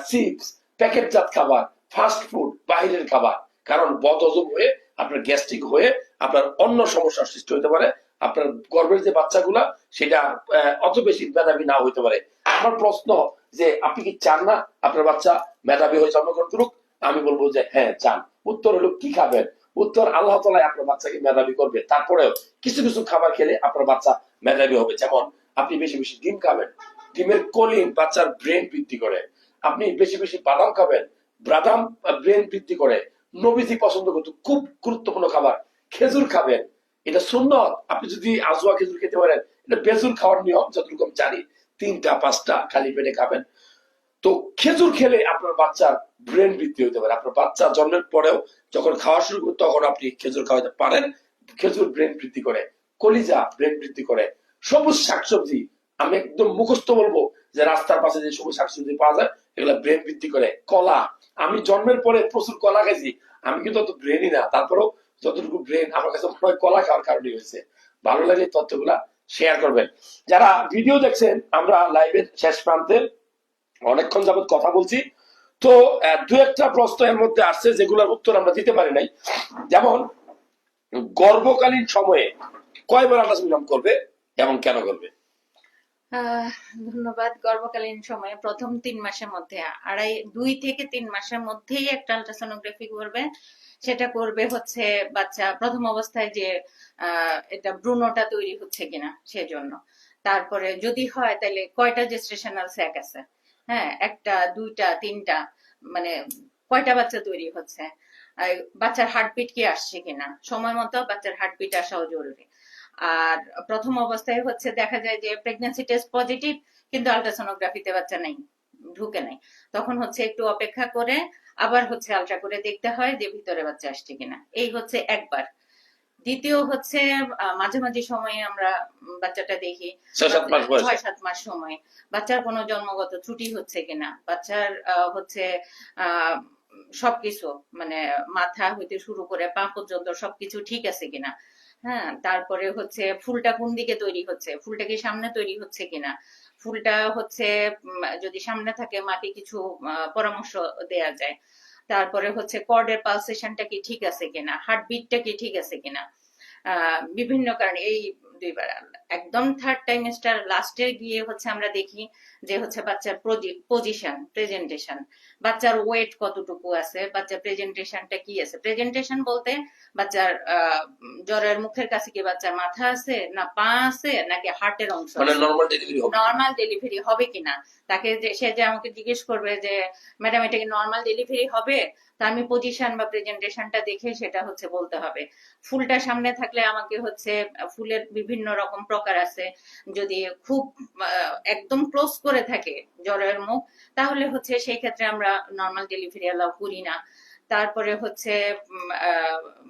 chips, প্যাকেটজাত খাবার, ফাস্ট ফুড, বাইরের খাবার। কারণ বদহজম হয়ে আপনার গ্যাস্ট্রিক হয়ে আপনার অন্য সমস্যার সৃষ্টি হতে পারে। আপনার গর্ভের যে বাচ্চাগুলা সেটা অত বেশি মেধাবী না হইতে পারে। আমার প্রশ্ন যে আপনি কি চান না আপনার বাচ্চা মেধাবী হয়ে জন্মগ্রহণ করুক? আমি বলবো যে হ্যাঁ চান। উত্তর হলো কি খাবেন? উত্তর আল্লাহ তাআলা আপনার বাচ্চাকে মেধাবী করবে। তারপরেও কিছু কিছু খাবার খেলে আপনার বাচ্চা মেধাবী হবে। যেমন আপনি বেশি বেশি ডিম খাবেন, ডিমের কলিন বাচ্চার ব্রেন বৃদ্ধি করে। আপনি বেশি বেশি বাদাম খাবেন, বাদাম ব্রেন বৃদ্ধি করে। নবীজি পছন্দ করতো খুব গুরুত্বপূর্ণ খাবার খেজুর খাবেন, এটা সুন্নত। আপনি যদি আজওয়া খেজুর খেতে পারেন, এটা বেজুর খাওয়ার নিয়ম যতটুকু আমি জানি, 3টা 5টা খালি পেটে খাবেন। তো খেজুর খেলে আপনার বাচ্চার ব্রেন বৃদ্ধি হতে পারে। আপনার বাচ্চা জন্মের পরেও যখন খাওয়া শুরু করে তখন আপনি খেজুর খাওয়াতে পারেন। খেজুর ব্রেন বৃদ্ধি করে, কলিজা ব্রেন বৃদ্ধি করে। সবুজ শাকসবজি আমি একদম মুখস্থ বলবো যে রাস্তার পাশে যে সবুজ শাকসবজি পাওয়া যায় এগুলো ব্রেন বৃদ্ধি করে। কলা, আমি জন্মের পরে প্রচুর কলা খাইছি, আমি কিন্তু অত ব্রেনই না, তারপরেও যতটুকু ব্রেন আমার কাছে মনে হয় কলা খাওয়ার কারণে হয়েছে। ভালো লাগে তথ্যগুলা শেয়ার করবেন। যারা ভিডিও দেখছেন, আমরা লাইভের শেষ প্রান্তে অনেকক্ষণ যাবত কথা বলছি। তো দু একটা প্রশ্ন এর মধ্যে আসছে যেগুলোর উত্তর আমরা দিতে পারি নাই। যেমন গর্ভকালীন সময়ে কয়বার আল্ট্রাসাউন্ড করবে এবং কেন করবে? আহ ধন্যবাদ। গর্ভকালীন সময়ে প্রথম 3 মাসের মধ্যে 2 থেকে 3 মাসের মধ্যেই একটা আলট্রাসোনোগ্রাফি করবে। সেটা করবে হচ্ছে বাচ্চা প্রথম অবস্থায় যে এটা ভ্রূণটা তৈরি হচ্ছে কিনা সেজন্য। তারপরে যদি হয় তাহলে কয়টা জেস্টেশনাল স্যাক আছে, হ্যাঁ, একটা, দুইটা, তিনটা, মানে কয়টা বাচ্চা তৈরি হচ্ছে, বাচ্চার হার্টবিট কি আসছে কিনা, সময় মতো বাচ্চার হার্টবিট আসাও জরুরি। আর প্রথম অবস্থায় হচ্ছে দেখা যায় যে প্রেগন্যান্সি টেস্ট পজিটিভ কিন্তু আলট্রাসোনোগ্রাফিতে বাচ্চা নাই, ঢুকে নাই, তখন হচ্ছে একটু অপেক্ষা করে আবার হচ্ছে আলট্রা করে দেখতে হয় যে ভিতরে বাচ্চা আসছে কিনা। এই হচ্ছে একবার। দ্বিতীয় হচ্ছে মাঝামাঝি সময়ে আমরা বাচ্চাটা দেখি 6-7 মাস বয়সে। 6-7 মাস সময় বাচ্চার কোনো জন্মগত ত্রুটি হচ্ছে কিনা, বাচ্চার হচ্ছে আহ সবকিছু মানে মাথা হইতে শুরু করে পা পর্যন্ত সবকিছু ঠিক আছে কিনা। হ্যাঁ, তারপরে হচ্ছে ফুলটা কোন দিকে তৈরি হচ্ছে, ফুলটা কি সামনে তৈরি হচ্ছে কিনা, ফুলটা হচ্ছে যদি সামনে থাকে মাকে কিছু পরামর্শ দেয়া যায়। তারপরে হচ্ছে কর্ডের পালসেশনটা কি ঠিক আছে কিনা, হার্টবিটটা কি ঠিক আছে কিনা। বিভিন্ন কারণে এই 2বার। একদম থার্ড টাইমেস্টার লাস্টে গিয়ে হচ্ছে আমরা দেখি যে হচ্ছে বাচ্চার পজিশন, প্রেজেন্টেশন, বাচ্চার ওয়েট কতটুকু আছে, বাচ্চার প্রেজেন্টেশনটা কি আছে। প্রেজেন্টেশন বলতে বাচ্চার জ্বরের মুখের কাছে কি বাচ্চার মাথা আছে না পা আছে নাকি হার্টের অংশ মানে আছে, নরমাল ডেলিভারি হবে। নর্মাল ডেলিভারি হবে কিনা। তাকে সে যে আমাকে জিজ্ঞেস করবে যে ম্যাডাম এটা কি নর্মাল ডেলিভারি হবে, তা আমি পজিশন বা প্রেজেন্টেশনটা দেখে সেটা হচ্ছে বলতে হবে। ফুলটা সামনে থাকলে আমাকে হচ্ছে ফুলের বিভিন্ন রকম প্রকার আছে। যদি খুব একদম ক্লোজ করে থাকে জ্বরের মুখ, তাহলে হচ্ছে সেই ক্ষেত্রে আমরা নর্মাল ডেলিভারি অ্যালাউ করি না। তারপরে হচ্ছে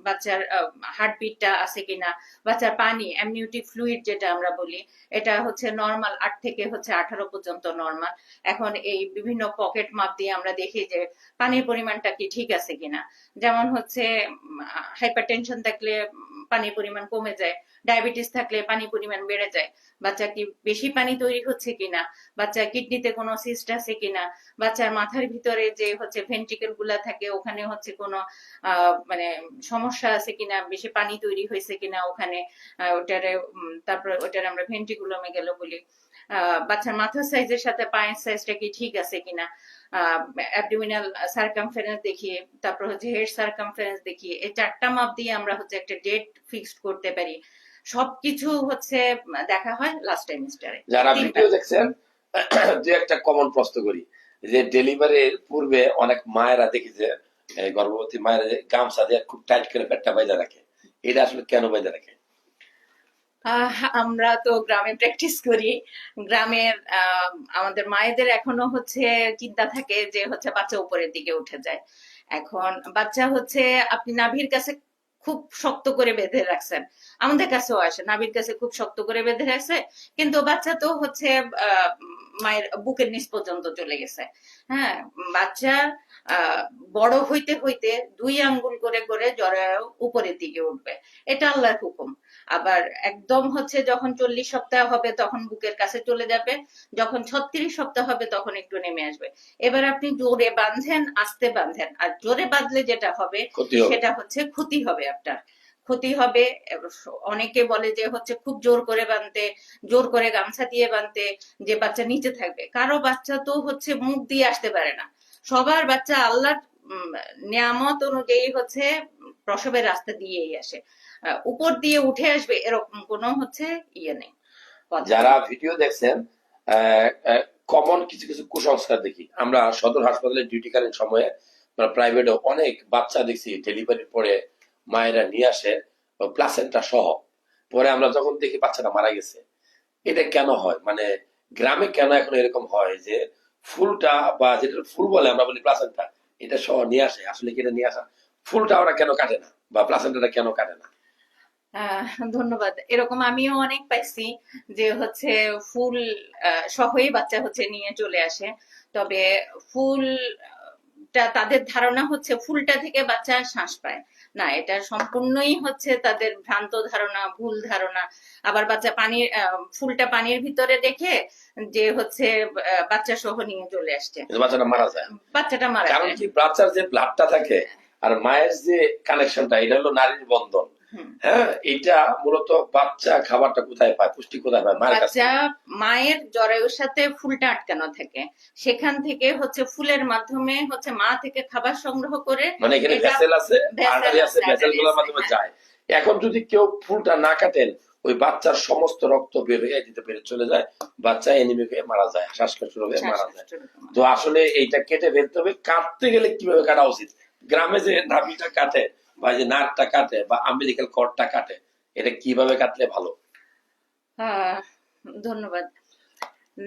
বাচ্চার হার্টবিটটা আছে কিনা, বাচ্চার পানি অ্যামনিওটিক ফ্লুইড যেটা আমরা বলি, এটা হচ্ছে নর্মাল 8 থেকে হচ্ছে 18 পর্যন্ত নর্মাল। এখন এই বিভিন্ন পকেট মাপ দিয়ে আমরা দেখি যে পানির পরিমাণটা কি ঠিক আছে কিনা। যেমন হচ্ছে হাইপারটেনশন থাকলে পানির পরিমাণ কমে যায়, ডায়াবেটিস থাকলে পানির পরিমাণ বেড়ে যায়, বাচ্চা কি বেশি পানি তৈরি হচ্ছে কিনা, বাচ্চার কিডনিতে কোনো সিস্ট আছে কিনা, বাচ্চার মাথার ভিতরে যে হচ্ছে ভেন্ট্রিকেল গুলা থাকে ওখানে হচ্ছে কোনো মানে সমস্যা আছে কিনা, বেশি পানি তৈরি হয়েছে কিনা ওখানে, ওটারে তারপরে ওটার আমরা ভেন্ট্রিকুলোমেগালো বলি। বাচ্চার মাথার সাইজের সাথে পায়ের সাইজটা কি ঠিক আছে কিনা, অ্যাবডোমিনাল সার্কামফারেন্স দেখিয়ে, তারপর হচ্ছে হেড সার্কামফারেন্স দেখিয়ে, এই 4টা মাপ দিয়ে আমরা হচ্ছে একটা ডেট ফিক্সড করতে পারি। সবকিছু হচ্ছে দেখা হয় লাস্ট টাইমেস্টারে। যারা ভিডিও দেখছেন, যে একটা কমন প্রশ্ন করি যে ডেলিভারির পূর্বে অনেক মায়েরা দেখি যে গর্ভবতী মায়েরা যে গামছা দিয়ে খুব টাইট করে পেটটা বাইজা রাখে, এটা আসলে কেন বাইজা রাখে? আমরা তো গ্রামে প্র্যাকটিস করি। গ্রামের আমাদের মায়েদের এখনো হচ্ছে চিন্তা থাকে যে হচ্ছে বাচ্চা উপরের দিকে উঠে যায়। এখন বাচ্চা হচ্ছে আপনি নাভির কাছে খুব শক্ত করে বেঁধে রাখছেন, আমাদের কাছেও আসে, নাভির কাছে খুব শক্ত করে বেঁধে রাখছে, কিন্তু বাচ্চা তো হচ্ছে আহ, মায়ের বুকের নিচ পর্যন্ত চলে গেছে। হ্যাঁ, বাচ্চা আহ, বড় হইতে হইতে 2 আঙ্গুল করে করে জরায়ু উপরের দিকে উঠবে, এটা আল্লাহর হুকুম। আবার একদম হচ্ছে যখন 40 সপ্তাহ হবে তখন বুকের কাছে চলে যাবে, যখন 36 সপ্তাহ হবে তখন একটু নেমে আসবে। এবার আপনি জোরে বাঁধেন, আস্তে বাঁধেন, আর জোরে বাঁধলে যেটা হবে ক্ষতি হবে। সেটা হচ্ছে ক্ষতি হবে, আপনার ক্ষতি হবে। এবার অনেকে বলে যে হচ্ছে খুব জোর করে বাঁধতে, জোর করে গামছা দিয়ে বাঁধতে, যে বাচ্চা নিচে থাকবে। কারো বাচ্চা তো হচ্ছে মুখ দিয়ে আসতে পারে না, সবার বাচ্চা আল্লাহর নিয়ামত অনুযায়ী হচ্ছে প্রসবের রাস্তা দিয়েই আসে, উপর দিয়ে উঠে আসবে এরকম কোনো হচ্ছে ইয়ে নেই, কথা যারা নেই। ভিডিও দেখছেন, কমন কিছু কিছু কুসংস্কার দেখি আমরা সদর হাসপাতালে ডিউটিকালীন সময়ে, প্রাইভেটে অনেক বাচ্চা দেখছি ডেলিভারির পরে মায়েরা নিয়ে আসে প্লাসেন্টা সহ, পরে আমরা যখন দেখি বাচ্চাটা মারা গেছে। এটা কেন হয়, মানে গ্রামে কেন এখন এরকম হয় যে ফুলটা বা যেটা ফুল বলে আমরা বলি প্লাসেন্টা, এটা সহ নিয়ে আসে? আসলে কি এটা নিয়ে আসা, ফুলটা ওরা কেন কাটে না বা প্লাসেন্টাটা কেন কাটে না? আহ ধন্যবাদ। এরকম আমিও অনেক পাইছি যে হচ্ছে ফুল সহই বাচ্চা হচ্ছে নিয়ে চলে আসে। তবে ফুল তাদের ধারণা হচ্ছে ফুলটা থেকে বাচ্চা শ্বাস পায়। না, এটা সম্পূর্ণই হচ্ছে তাদের ভ্রান্ত ধারণা, ভুল ধারণা। আবার বাচ্চা পানির ফুলটা পানির ভিতরে রেখে যে হচ্ছে বাচ্চা সহ নিয়ে চলে আসছে, কিন্তু বাচ্চাটা মারা যায়। বাচ্চাটা মারা কারণ যায়। কি, বাচ্চার যে ব্লাডটা থাকে আর মায়ের যে কানেকশনটা, এটা হলো নারীর বন্ধন। হুম। হ্যাঁ, এটা মূলত বাচ্চা খাবারটা কোথায় পায়, পুষ্টি কোথায় পায়? মায়ের কাছে। বাচ্চা মায়ের জরায়ুর সাথে ফুলটা আটকানো থাকে, সেখান থেকে হচ্ছে ফুলের মাধ্যমে হচ্ছে মা থেকে খাবার সংগ্রহ করে, মানে এখানে এটা ভেসেল আছে, ভেসেল আর্টারি আছে, আছে, ভেসেল artery গুলোর আছে, মাধ্যমে হ্যাঁ। যায়। এখন যদি কেউ ফুলটা না কাটেন, ওই বাচ্চার সমস্ত রক্ত বের হয়ে দিতে পেরে চলে যায়, বাচ্চা এনিমিক হয়ে মারা যায়, শ্বাসকষ্ট রোগে মারা যায়। শ্বাসকষ্ট রোগে মারা তো আসলে এইটা কেটে ফেলতে হবে। কাটতে গেলে কিভাবে কাটা উচিত? গ্রামে যে নাভিটা কাটে বা যে নারটা কাটে বা আম্বিলিক্যাল কর্ডটা কাটে, এটা কিভাবে কাটলে ভালো? আহ, ধন্যবাদ।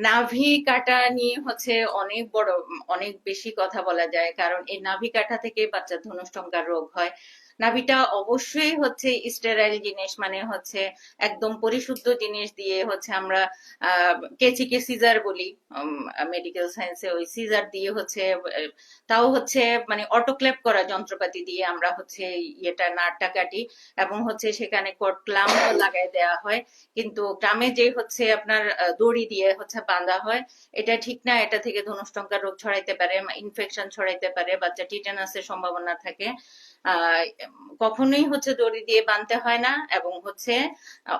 নাভি কাটা নিয়ে হচ্ছে অনেক বড়, অনেক বেশি কথা বলা যায়, কারণ এই নাভি কাটা থেকে বাচ্চার ধনুষ্টঙ্কার রোগ হয়। নাভিটা অবশ্যই হচ্ছে স্টেরাইল জিনিস, মানে হচ্ছে একদম পরিশুদ্ধ জিনিস দিয়ে হচ্ছে আমরা কেচিকে সিজার বলি মেডিকেল সায়েন্সে, ওই সিজার দিয়ে হচ্ছে তাও হচ্ছে মানে অটোক্লেভ করা যন্ত্রপাতি দিয়ে আমরা হচ্ছে ইয়েটা নাটটা কাটি, এবং হচ্ছে সেখানে ক্লাম্প লাগাই দেওয়া হয়। কিন্তু গ্রামে যে হচ্ছে আপনার দড়ি দিয়ে হচ্ছে বাঁধা হয়, এটা ঠিক না। এটা থেকে ধনুষ্টঙ্কার রোগ ছড়াইতে পারে, ইনফেকশন ছড়াইতে পারে, বাচ্চা টিটেনাসের সম্ভাবনা থাকে। আহ কখনোই হচ্ছে দড়ি দিয়ে বাঁধতে হয় না, এবং হচ্ছে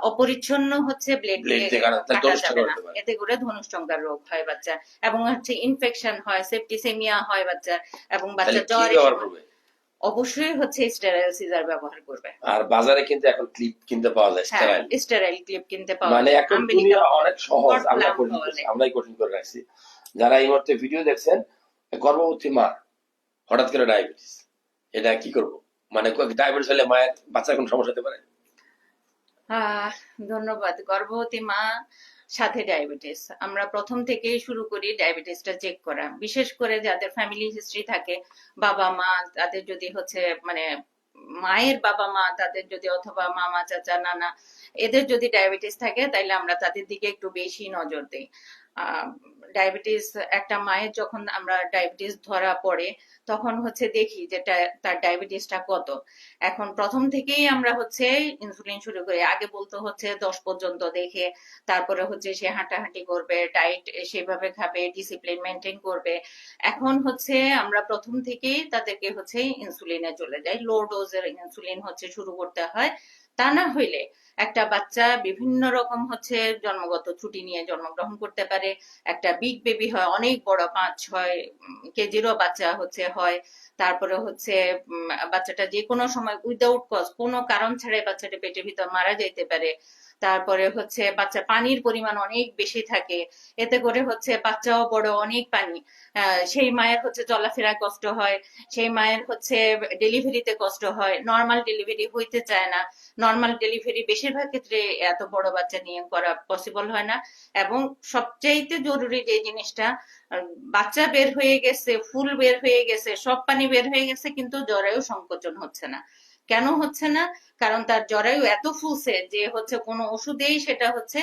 অপরিচ্ছন্ন হচ্ছে ব্লেড ব্লেড দিয়ে দিয়ে কাটা কাটা দোষটা যাবে না, করতে পারে। এতে করে ধনুষ্টঙ্কার রোগ হয় বাচ্চা, এবং হচ্ছে ইনফেকশন হয়, সেপ্টিসেমিয়া হয় বাচ্চার, এবং তাহলে বাচ্চার কি জ্বর এসে ব্যবহার করবে? অবশ্যই হচ্ছে স্টেরাইল সিজার ব্যবহার করবে। আর বাজারে কিন্তু এখন ক্লিপ কিনতে পাওয়া যায় হ্যাঁ, স্টেরাইল। স্টেরাইল ক্লিপ কিনতে পাওয়া মানে যায়, এখন আম্বিলিকাল দুনিয়া অনেক সহজ, কর্ড আমরা ক্লাম্প কঠিন করছি, বলে। আমরাই কঠিন করে রাখছি। যারা এই মুহূর্তে ভিডিও দেখছেন, গর্ভবতী মা হঠাৎ করে ডায়াবেটিস, এটা কি করব? মানে ডায়াবেটিস হলে মায়ের বাচ্চার কোনো সমস্যা হতে পারে? আহ ধন্যবাদ। গর্ভবতী মা সাথে ডায়াবেটিস, আমরা প্রথম থেকেই শুরু করি ডায়াবেটিসটা চেক করা, বিশেষ করে যাদের ফ্যামিলি হিস্ট্রি থাকে, বাবা মা তাদের যদি হচ্ছে মানে মায়ের বাবা মা তাদের যদি, অথবা মামা চাচা নানা, এদের যদি ডায়াবেটিস থাকে তাহলে আমরা তাদের দিকে একটু বেশি নজর দিই। ডায়াবেটিস একটা মায়ের যখন আমরা ডায়াবেটিস ধরা পড়ে তখন হচ্ছে দেখি যে তার ডায়াবেটিসটা কত। এখন প্রথম থেকেই আমরা হচ্ছে ইনসুলিন শুরু করি, আগে বলতো হচ্ছে 10 পর্যন্ত দেখে, তারপরে হচ্ছে সে হাঁটাহাঁটি করবে, ডায়েট সেভাবে খাবে, ডিসিপ্লিন মেনটেন করবে। এখন হচ্ছে আমরা প্রথম থেকেই তাদেরকে হচ্ছে ইনসুলিনে চলে যাই, লো ডোজের ইনসুলিন হচ্ছে শুরু করতে হয়। তা না হইলে একটা বাচ্চা বিভিন্ন রকম হচ্ছে জন্মগত ত্রুটি নিয়ে জন্মগ্রহণ করতে পারে, একটা বিগ বেবি হয়, অনেক বড় 5-6 কেজিরও বাচ্চা হচ্ছে হয়। তারপরে হচ্ছে বাচ্চাটা যে কোনো সময় উইদাউট কজ, কোনো কারণ ছাড়াই বাচ্চাটা পেটের ভিতর মারা যাইতে পারে। তারপরে হচ্ছে বাচ্চা পানির পরিমাণ অনেক বেশি থাকে, এতে করে হচ্ছে বাচ্চাও বড় অনেক পানি, সেই মায়ের হচ্ছে চলাফেরায় কষ্ট হয়, সেই মায়ের হচ্ছে ডেলিভারিতে কষ্ট হয়, নর্মাল ডেলিভারি হইতে চায় না। নর্মাল ডেলিভারি বেশিরভাগ ক্ষেত্রে এত বড় বাচ্চা নিয়ে করা পসিবল হয় না। এবং সবচাইতে জরুরি যে জিনিসটা, আহ, বাচ্চা বের হয়ে গেছে, ফুল বের হয়ে গেছে, সব পানি বের হয়ে গেছে, কিন্তু জরায়ু সংকোচন হচ্ছে না। কেন হচ্ছে না? কারণ তার জরায়ু এত ফুলছে যে হচ্ছে কোনো ওষুধেই সেটা হচ্ছে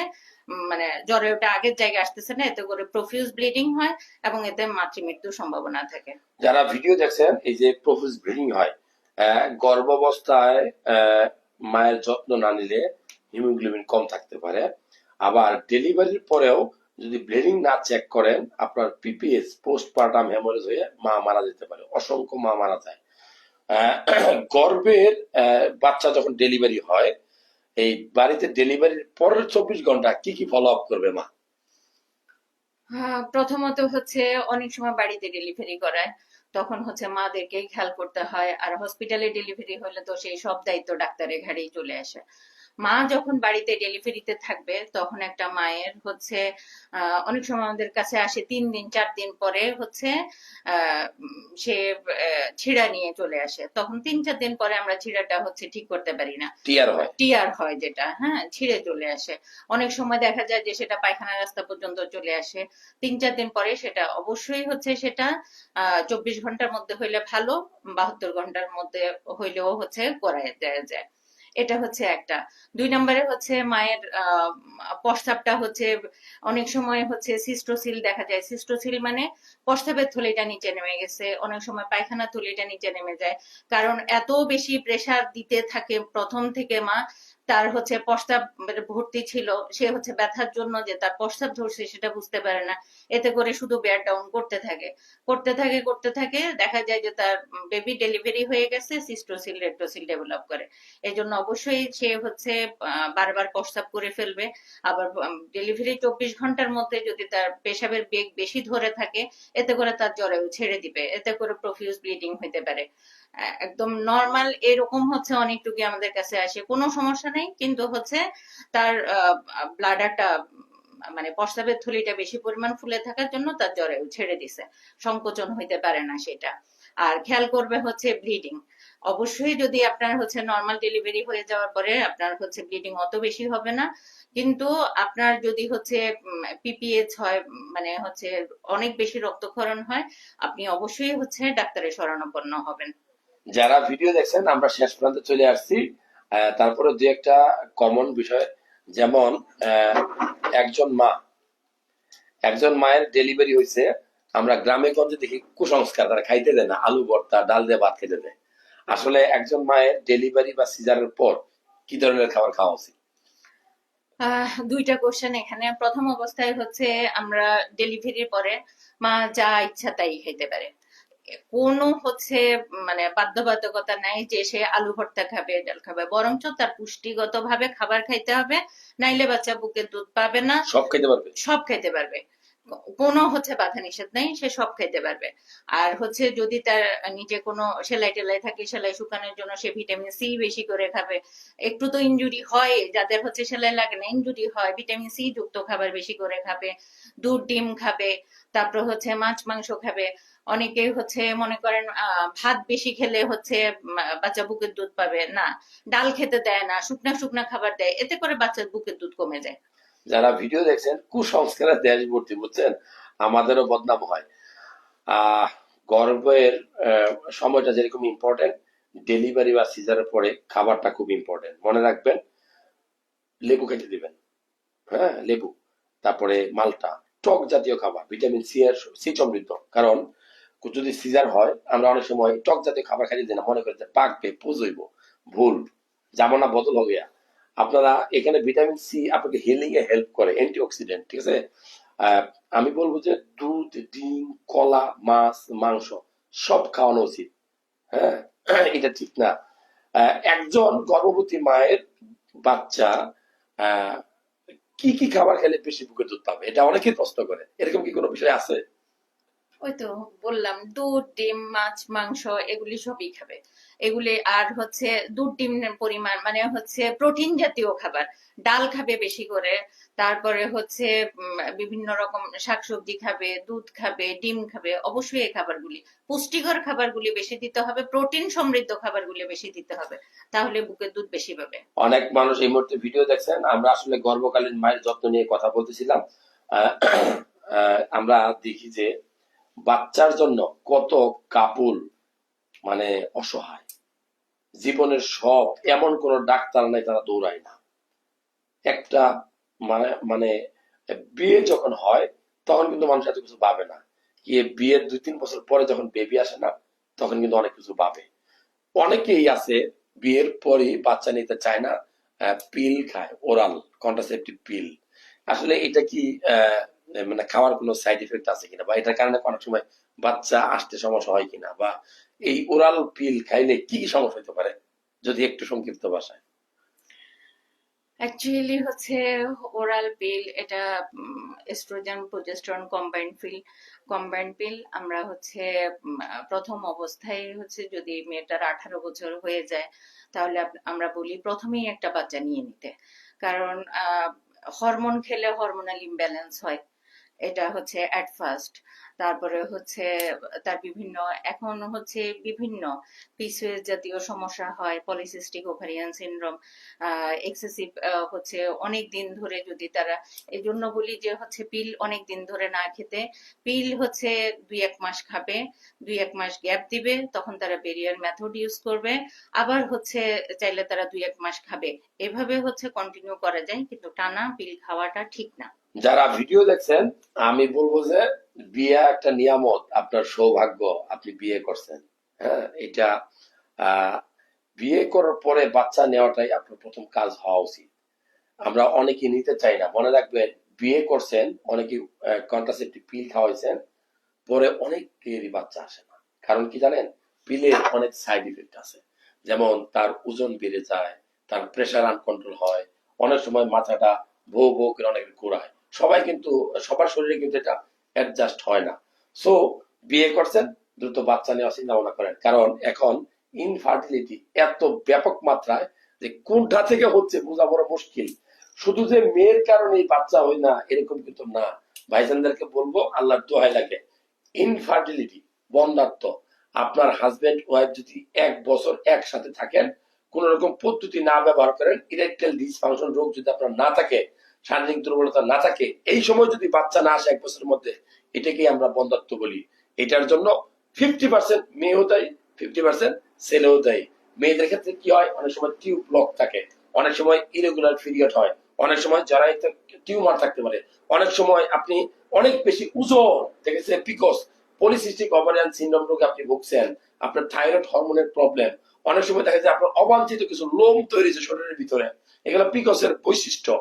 মানে জরায়ুটা আগের জায়গায় আসতেছে না, এতে করে প্রফিউজ ব্লিডিং হয় এবং এতে মাতৃমৃত্যুর সম্ভাবনা থাকে। যারা ভিডিও দেখছেন, এই যে প্রফিউজ ব্লিডিং হয়, গর্ভাবস্থায় মায়ের যত্ন না নিলে হিমোগ্লোবিন কম থাকতে পারে। আবার ডেলিভারির পরেও যদি ব্লিডিং না চেক করেন, আপনার পিপিএস পোস্টপার্টাম হেমোরেজ হয়ে মা মারা যেতে পারে। অসংখ্য মা মারা যায়। আহ, গর্ভের বাচ্চা যখন ডেলিভারি হয়, এই বাড়িতে ডেলিভারির পরের 24 ঘন্টা কি কি ফলো আপ করবে মা? প্রথমত হচ্ছে অনেক সময় বাড়িতে ডেলিভারি করায়, তখন হচ্ছে মাদেরকেই খেয়াল করতে হয়। আর হসপিটালে ডেলিভারি হলে তো সেই সব দায়িত্ব ডাক্তারের ঘাড়েই চলে আসে। মা যখন বাড়িতে ডেলিভারিতে থাকবে তখন একটা মায়ের হচ্ছে অনেক সময় আমাদের কাছে আসে 3 দিন 4 দিন পরে হচ্ছে সে ছিড়া নিয়ে চলে আসে। তখন 3 4 দিন পরে আমরা ছিড়াটা হচ্ছে ঠিক করতে পারি না। টিয়ার হয়। টিয়ার হয় যেটা, হ্যাঁ, ছিঁড়ে চলে আসে। অনেক সময় দেখা যায় যে সেটা পায়খানা রাস্তা পর্যন্ত চলে আসে। 3 4 দিন পরে সেটা অবশ্যই হচ্ছে সেটা 24 ঘন্টার মধ্যে হইলে ভালো, 72 ঘন্টার মধ্যে হইলেও হচ্ছে করায় দেয়া যায়। এটা হচ্ছে একটা। 2 নম্বরে হচ্ছে মায়ের প্রস্রাবটা হচ্ছে অনেক সময় হচ্ছে সিস্টোসিল দেখা যায়। সিস্টোসিল মানে প্রস্রাবের থলিটা নিচে নেমে গেছে, অনেক সময় পায়খানার থলিটা নিচে নেমে যায়। কারণ এত বেশি প্রেসার দিতে থাকে প্রথম থেকে মা, তার হচ্ছে প্রস্রাব ভর্তি ছিল, সে হচ্ছে ব্যথার জন্য যে তার প্রস্রাব ধরছে সেটা বুঝতে পারে না। এতে করে শুধু বেয়ার ডাউন করতে থাকে, করতে থাকে, দেখা যায় যে তার বেবি ডেলিভারি হয়ে গেছে, সিস্টোসিল রেক্টোসিল ডেভেলপ করে। এই জন্য অবশ্যই সে হচ্ছে বারবার প্রস্রাব করে ফেলবে। আবার ডেলিভারি 24 ঘন্টার মধ্যে যদি তার পেশাবের বেগ বেশি ধরে থাকে, এতে করে তার জরায়ু ছেড়ে দিবে, এতে করে প্রফিউজ ব্লিডিং হতে পারে। একদম নর্মাল এরকম হচ্ছে অনেক রোগী আমাদের কাছে আসে, কোনো সমস্যা নেই, কিন্তু হচ্ছে তার ব্লাডারটা মানে প্রস্রাবের থলিটা বেশি পরিমাণ ফুলে থাকার জন্য তার জরায়ু ছেড়ে দিছে, সংকোচন হইতে পারে না সেটা। আর খেয়াল করবে হচ্ছে ব্লিডিং। অবশ্যই যদি আপনার হচ্ছে নর্মাল ডেলিভারি হয়ে যাওয়ার পরে আপনার হচ্ছে ব্লিডিং অত বেশি হবে না, কিন্তু আপনার যদি হচ্ছে পিপিএইচ হয়, মানে হচ্ছে অনেক বেশি রক্তক্ষরণ হয়, আপনি অবশ্যই হচ্ছে ডাক্তারের শরণাপন্ন হবেন। যারা ভিডিও দেখছেন, আমরা শেষ প্রান্তে চলে আসছি। তারপরে দু একটা কমন বিষয়, যেমন আহ, একজন মা, একজন মায়ের ডেলিভারি হয়েছে, আমরা গ্রামে গঞ্জে দেখি কুসংস্কার, তারা খাইতে দেয় না, আলু ভর্তা ডাল দিয়ে ভাত খেতে দেয়। আসলে একজন মায়ের ডেলিভারি বা সিজারের পর কি ধরনের খাবার খাওয়া উচিত? দুইটা কোশ্চেন এখানে। প্রথম অবস্থায় হচ্ছে আমরা ডেলিভারির পরে মা যা ইচ্ছা তাই খেতে পারে, কোনো হচ্ছে মানে বাধ্যবাধকতা নাই যে সে আলু ভর্তা খাবে ডাল খাবে, বরঞ্চ তার পুষ্টিগত ভাবে খাবার খাইতে হবে, নাইলে বাচ্চা বুকের দুধ পাবে না। সব খেতে পারবে? সব খাইতে পারবে, কোনো হচ্ছে বাধা নিষেধ নাই, সে সব খাইতে পারবে। আর হচ্ছে যদি তার নিচে কোনো সেলাই টেলাই থাকে, সেলাই শুকানোর জন্য সে ভিটামিন সি বেশি করে খাবে। একটু তো ইনজুরি হয়, যাদের হচ্ছে সেলাই লাগে না ইনজুরি হয়, ভিটামিন সি যুক্ত খাবার বেশি করে খাবে। দুধ ডিম খাবে, তারপর হচ্ছে মাছ মাংস খাবে। অনেকে হচ্ছে মনে করেন ভাত বেশি খেলে হচ্ছে বাচ্চা বুকের দুধ পাবে না, ডাল খেতে দেয় না, শুকনা শুকনা খাবার দেয়, এতে করে বাচ্চার বুকের দুধ কমে যায়। যারা ভিডিও দেখছেন, কুসংস্কারের দেশ ভর্তি, বুঝছেন? আমাদেরও বদনাম হয়। আহ গর্ভের সময়টা যেরকম ইম্পর্টেন্ট, ডেলিভারি বা সিজারের পরে খাবারটা খুব ইম্পর্টেন্ট। মনে রাখবেন, লেবু খেতে দিবেন। হ্যাঁ, লেবু, তারপরে মালটা, টক জাতীয় খাবার, ভিটামিন সি এর সি সমৃদ্ধ। কারণ যদি সিজার হয়, আমরা অনেক সময় টক জাতীয় খাবার খাইতে দিই না, মনে করি যে পাকবে, পুজইব। ভুল, জামানা বদল হবে। আপনারা এখানে ভিটামিন সি আপনাকে হিলিং এ হেল্প করে, অ্যান্টিঅক্সিডেন্ট, ঠিক আছে? আহ, আমি বলবো যে দুধ, ডিম, কলা, মাছ, মাংস সব খাওয়ানো উচিত। হ্যাঁ, এটা ঠিক না। একজন গর্ভবতী মায়ের বাচ্চা আহ কি কি খাবার খেলে বেশি বুকের দুধ পাবে, এটা অনেকেই প্রশ্ন করে। এরকম কি কোনো বিষয় আছে? ওই তো বললাম, দুধ ডিম মাছ মাংস এগুলি সবই খাবে। এগুলি আর হচ্ছে দুধ ডিমের পরিমাণ মানে হচ্ছে প্রোটিন জাতীয় খাবার, ডাল খাবে বেশি করে। তারপরে হচ্ছে বিভিন্ন রকম শাকসবজি খাবে, দুধ খাবে, ডিম খাবে। অবশ্যই এই খাবারগুলি পুষ্টিকর খাবারগুলি বেশি দিতে হবে, প্রোটিন সমৃদ্ধ খাবারগুলি বেশি দিতে হবে, তাহলে বুকের দুধ বেশি পাবে। অনেক মানুষ এই মুহূর্তে ভিডিও দেখছেন, আমরা আসলে গর্ভকালীন মায়ের যত্ন নিয়ে কথা বলতেছিলাম। আহ, আমরা দেখি যে বাচ্চার জন্য কত কাপুল মানে অসহায়, জীবনের সব এমন কোন ডাক্তার নাই তারা দৌড়ায় না। একটা মানে বিয়ে যখন হয় তখন কিন্তু মানুষ এত কিছু ভাবে না, কি বিয়ের 2-3 বছর পরে যখন বেবি আসে না তখন কিন্তু অনেক কিছু ভাবে। অনেকেই আছে বিয়ের পরে বাচ্চা নিতে চায় না, পিল খায়, ওরাল কন্ট্রাসেপটিভ পিল। আসলে এটা কি মানে খাওয়ার কোনো সাইড ইফেক্ট আছে কিনা, বা এটার কারণে অনেক সময় বাচ্চা আসতে সমস্যা হয় কিনা, বা এই ওরাল পিল খাইলে কি কি সমস্যা হতে পারে, যদি একটু সংক্ষিপ্ত ভাষায়। অ্যাকচুয়ালি হচ্ছে ওরাল পিল এটা এস্ট্রোজেন প্রোজেস্টেরন কম্বাইন্ড পিল আমরা হচ্ছে প্রথম অবস্থায় হচ্ছে যদি মেয়েটার 18 বছর হয়ে যায় তাহলে আমরা বলি প্রথমেই একটা বাচ্চা নিয়ে নিতে, কারণ হরমোন খেলে হরমোনাল ইমব্যালেন্স হয়, এটা হচ্ছে অ্যাট ফার্স্ট। তারপরে হচ্ছে তার বিভিন্ন এখন হচ্ছে বিভিন্ন পিসিওএস জাতীয় সমস্যা হয়, পলিসিস্টিক ওভারিয়ান সিনড্রোম, এক্সেসিভ হচ্ছে অনেক দিন ধরে যদি তারা, এই জন্য বলি যে হচ্ছে পিল অনেক দিন ধরে না খেতে, পিল হচ্ছে 2-1 মাস খাবে, 2-1 মাস গ্যাপ দিবে, তখন তারা বেরিয়ার মেথড ইউজ করবে, আবার হচ্ছে চাইলে তারা 2-1 মাস খাবে, এভাবে হচ্ছে কন্টিনিউ করা যায়, কিন্তু টানা পিল খাওয়াটা ঠিক না। যারা ভিডিও দেখছেন, আমি বলবো যে বিয়ে একটা নিয়ামত, আপনার সৌভাগ্য, আপনি বিয়ে করছেন। হ্যাঁ, এটা আহ বিয়ে করার পরে বাচ্চা নেওয়াটাই আপনার প্রথম কাজ হওয়া উচিত। আমরা অনেকে নিতে চাই না, মনে রাখবেন, বিয়ে করছেন, অনেকে কন্ট্রাসেপটিভ পিল খাওয়াইছেন, পরে অনেকেরই বাচ্চা আসে না। কারণ কি জানেন, পিলের অনেক সাইড ইফেক্ট আছে, যেমন তার ওজন বেড়ে যায়, তার প্রেশার আনকন্ট্রোল হয়, অনেক সময় মাথাটা ভো ভো করে অনেক ঘোরায়। সবাই কিন্তু, সবার শরীরে কিন্তু এটা অ্যাডজাস্ট হয় না। সো বিয়ে করছেন, দ্রুত বাচ্চা নেওয়ার চিন্তা ভাবনা করেন, কারণ এখন ইনফার্টিলিটি এত ব্যাপক মাত্রায় যে কোনটা থেকে হচ্ছে বোঝা বড় মুশকিল। শুধু যে মেয়ের কারণে বাচ্চা হয় না এরকম কিন্তু না। ভাইজানদেরকে বলবো, আল্লাহর দোহাই লাগে, ইনফার্টিলিটি, বন্ধাত্ব, আপনার হাজবেন্ড ওয়াইফ যদি 1 বছর একসাথে থাকেন, কোন রকম পদ্ধতি না ব্যবহার করেন, ইরেকটাইল ডিসফাংশন রোগ যদি আপনার না থাকে, শারীরিক দুর্বলতা না থাকে, এই সময় যদি বাচ্চা না আসে 1 বছরের মধ্যে, এটাকেই আমরা বন্ধাত্ব বলি। এটার জন্য 50% মেয়েও দায়ী, 50% ছেলেও দায়ী। মেয়েদের ক্ষেত্রে কি হয়, অনেক সময় টিউব ব্লক থাকে, অনেক সময় ইরেগুলার পিরিয়ড হয়, অনেক সময় যারা টিউমার থাকতে পারে, অনেক সময় আপনি অনেক বেশি ওজন দেখেছে পিকস, পলিসিস্টিক ওভারিয়ান সিনড্রোম রোগে আপনি ভুগছেন, আপনার থাইরয়েড হরমোনের প্রবলেম, অনেক সময় দেখা যায় আপনার অবাঞ্ছিত কিছু লোম তৈরি হয়েছে শরীরের ভিতরে, এগুলো পিকসের বৈশিষ্ট্য।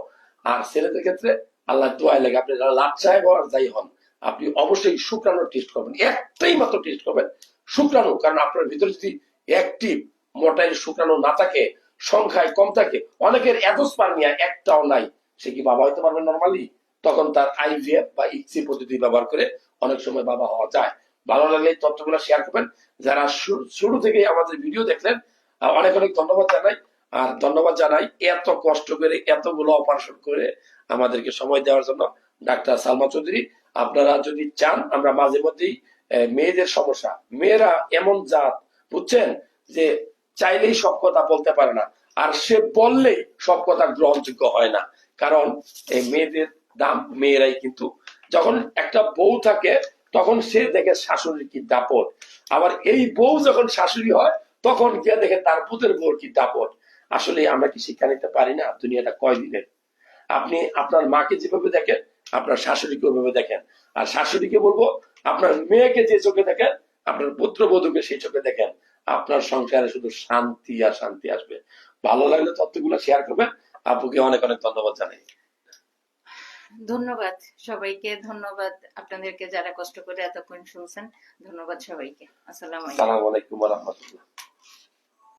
আর ছেলেদের ক্ষেত্রে আল্লাহ দোয়াই লাগে, আপনি যারা লাচ্ছায় হওয়ার যাই হন, আপনি অবশ্যই শুক্রাণু টেস্ট করবেন, একটাই মাত্র টেস্ট করবেন, শুক্রাণু। কারণ আপনার ভিতরে যদি অ্যাক্টিভ মোটাইল শুক্রাণু না থাকে, সংখ্যায় কম থাকে, অনেকের অ্যাডোস্পার্মিয়া একটাও নাই, সে কি বাবা হইতে পারবে নরমালি? তখন তার আইভিএফ বা ইক্সি পদ্ধতি ব্যবহার করে অনেক সময় বাবা হওয়া যায়। ভালো লাগলে এই তথ্যগুলো শেয়ার করবেন। যারা শুরু থেকে আমাদের ভিডিও দেখলেন, অনেক অনেক ধন্যবাদ জানাই। আর ধন্যবাদ জানাই এত কষ্ট করে এতগুলো অপারেশন করে আমাদেরকে সময় দেওয়ার জন্য ডাক্তার সালমা চৌধুরী। আপনারা যদি চান, আমরা মাঝে মধ্যেই মেয়েদের সমস্যা, মেয়েরা এমন জাত, বুঝছেন, যে চাইলেই সব কথা বলতে পারে না, আর সে বললেই সব কথা গ্রহণযোগ্য হয় না। কারণ এই মেয়েদের দাম, মেয়েরাই কিন্তু, যখন একটা বউ থাকে তখন সে দেখে শাশুড়ির কি দাপট, আবার এই বউ যখন শাশুড়ি হয় তখন গিয়ে দেখে তার পুতের বউর কি দাপট। আসলে আমরা কি শিক্ষা নিতে পারি না? দুনিয়াটা কয় দিনের। আপনি আপনার মাকে যেভাবে দেখেন, আপনার শাশুড়িকে ওইভাবে দেখেন। আর শাশুড়িকে বলবো, আপনার মেয়েকে যে চোখে দেখেন, আপনার পুত্রবধূকে সেই চোখে দেখেন। আপনার সংসারে শুধু শান্তি আর শান্তি আসবে। ভালো লাগলে তথ্যগুলো শেয়ার করবেন। আপুকে অনেক অনেক ধন্যবাদ জানাই। ধন্যবাদ সবাইকে, ধন্যবাদ আপনাদেরকে যারা কষ্ট করে এতক্ষণ শুনছেন, ধন্যবাদ সবাইকে। আসসালামু আলাইকুম। সালাম আলাইকুম ওয়া রাহমাতুল্লাহ।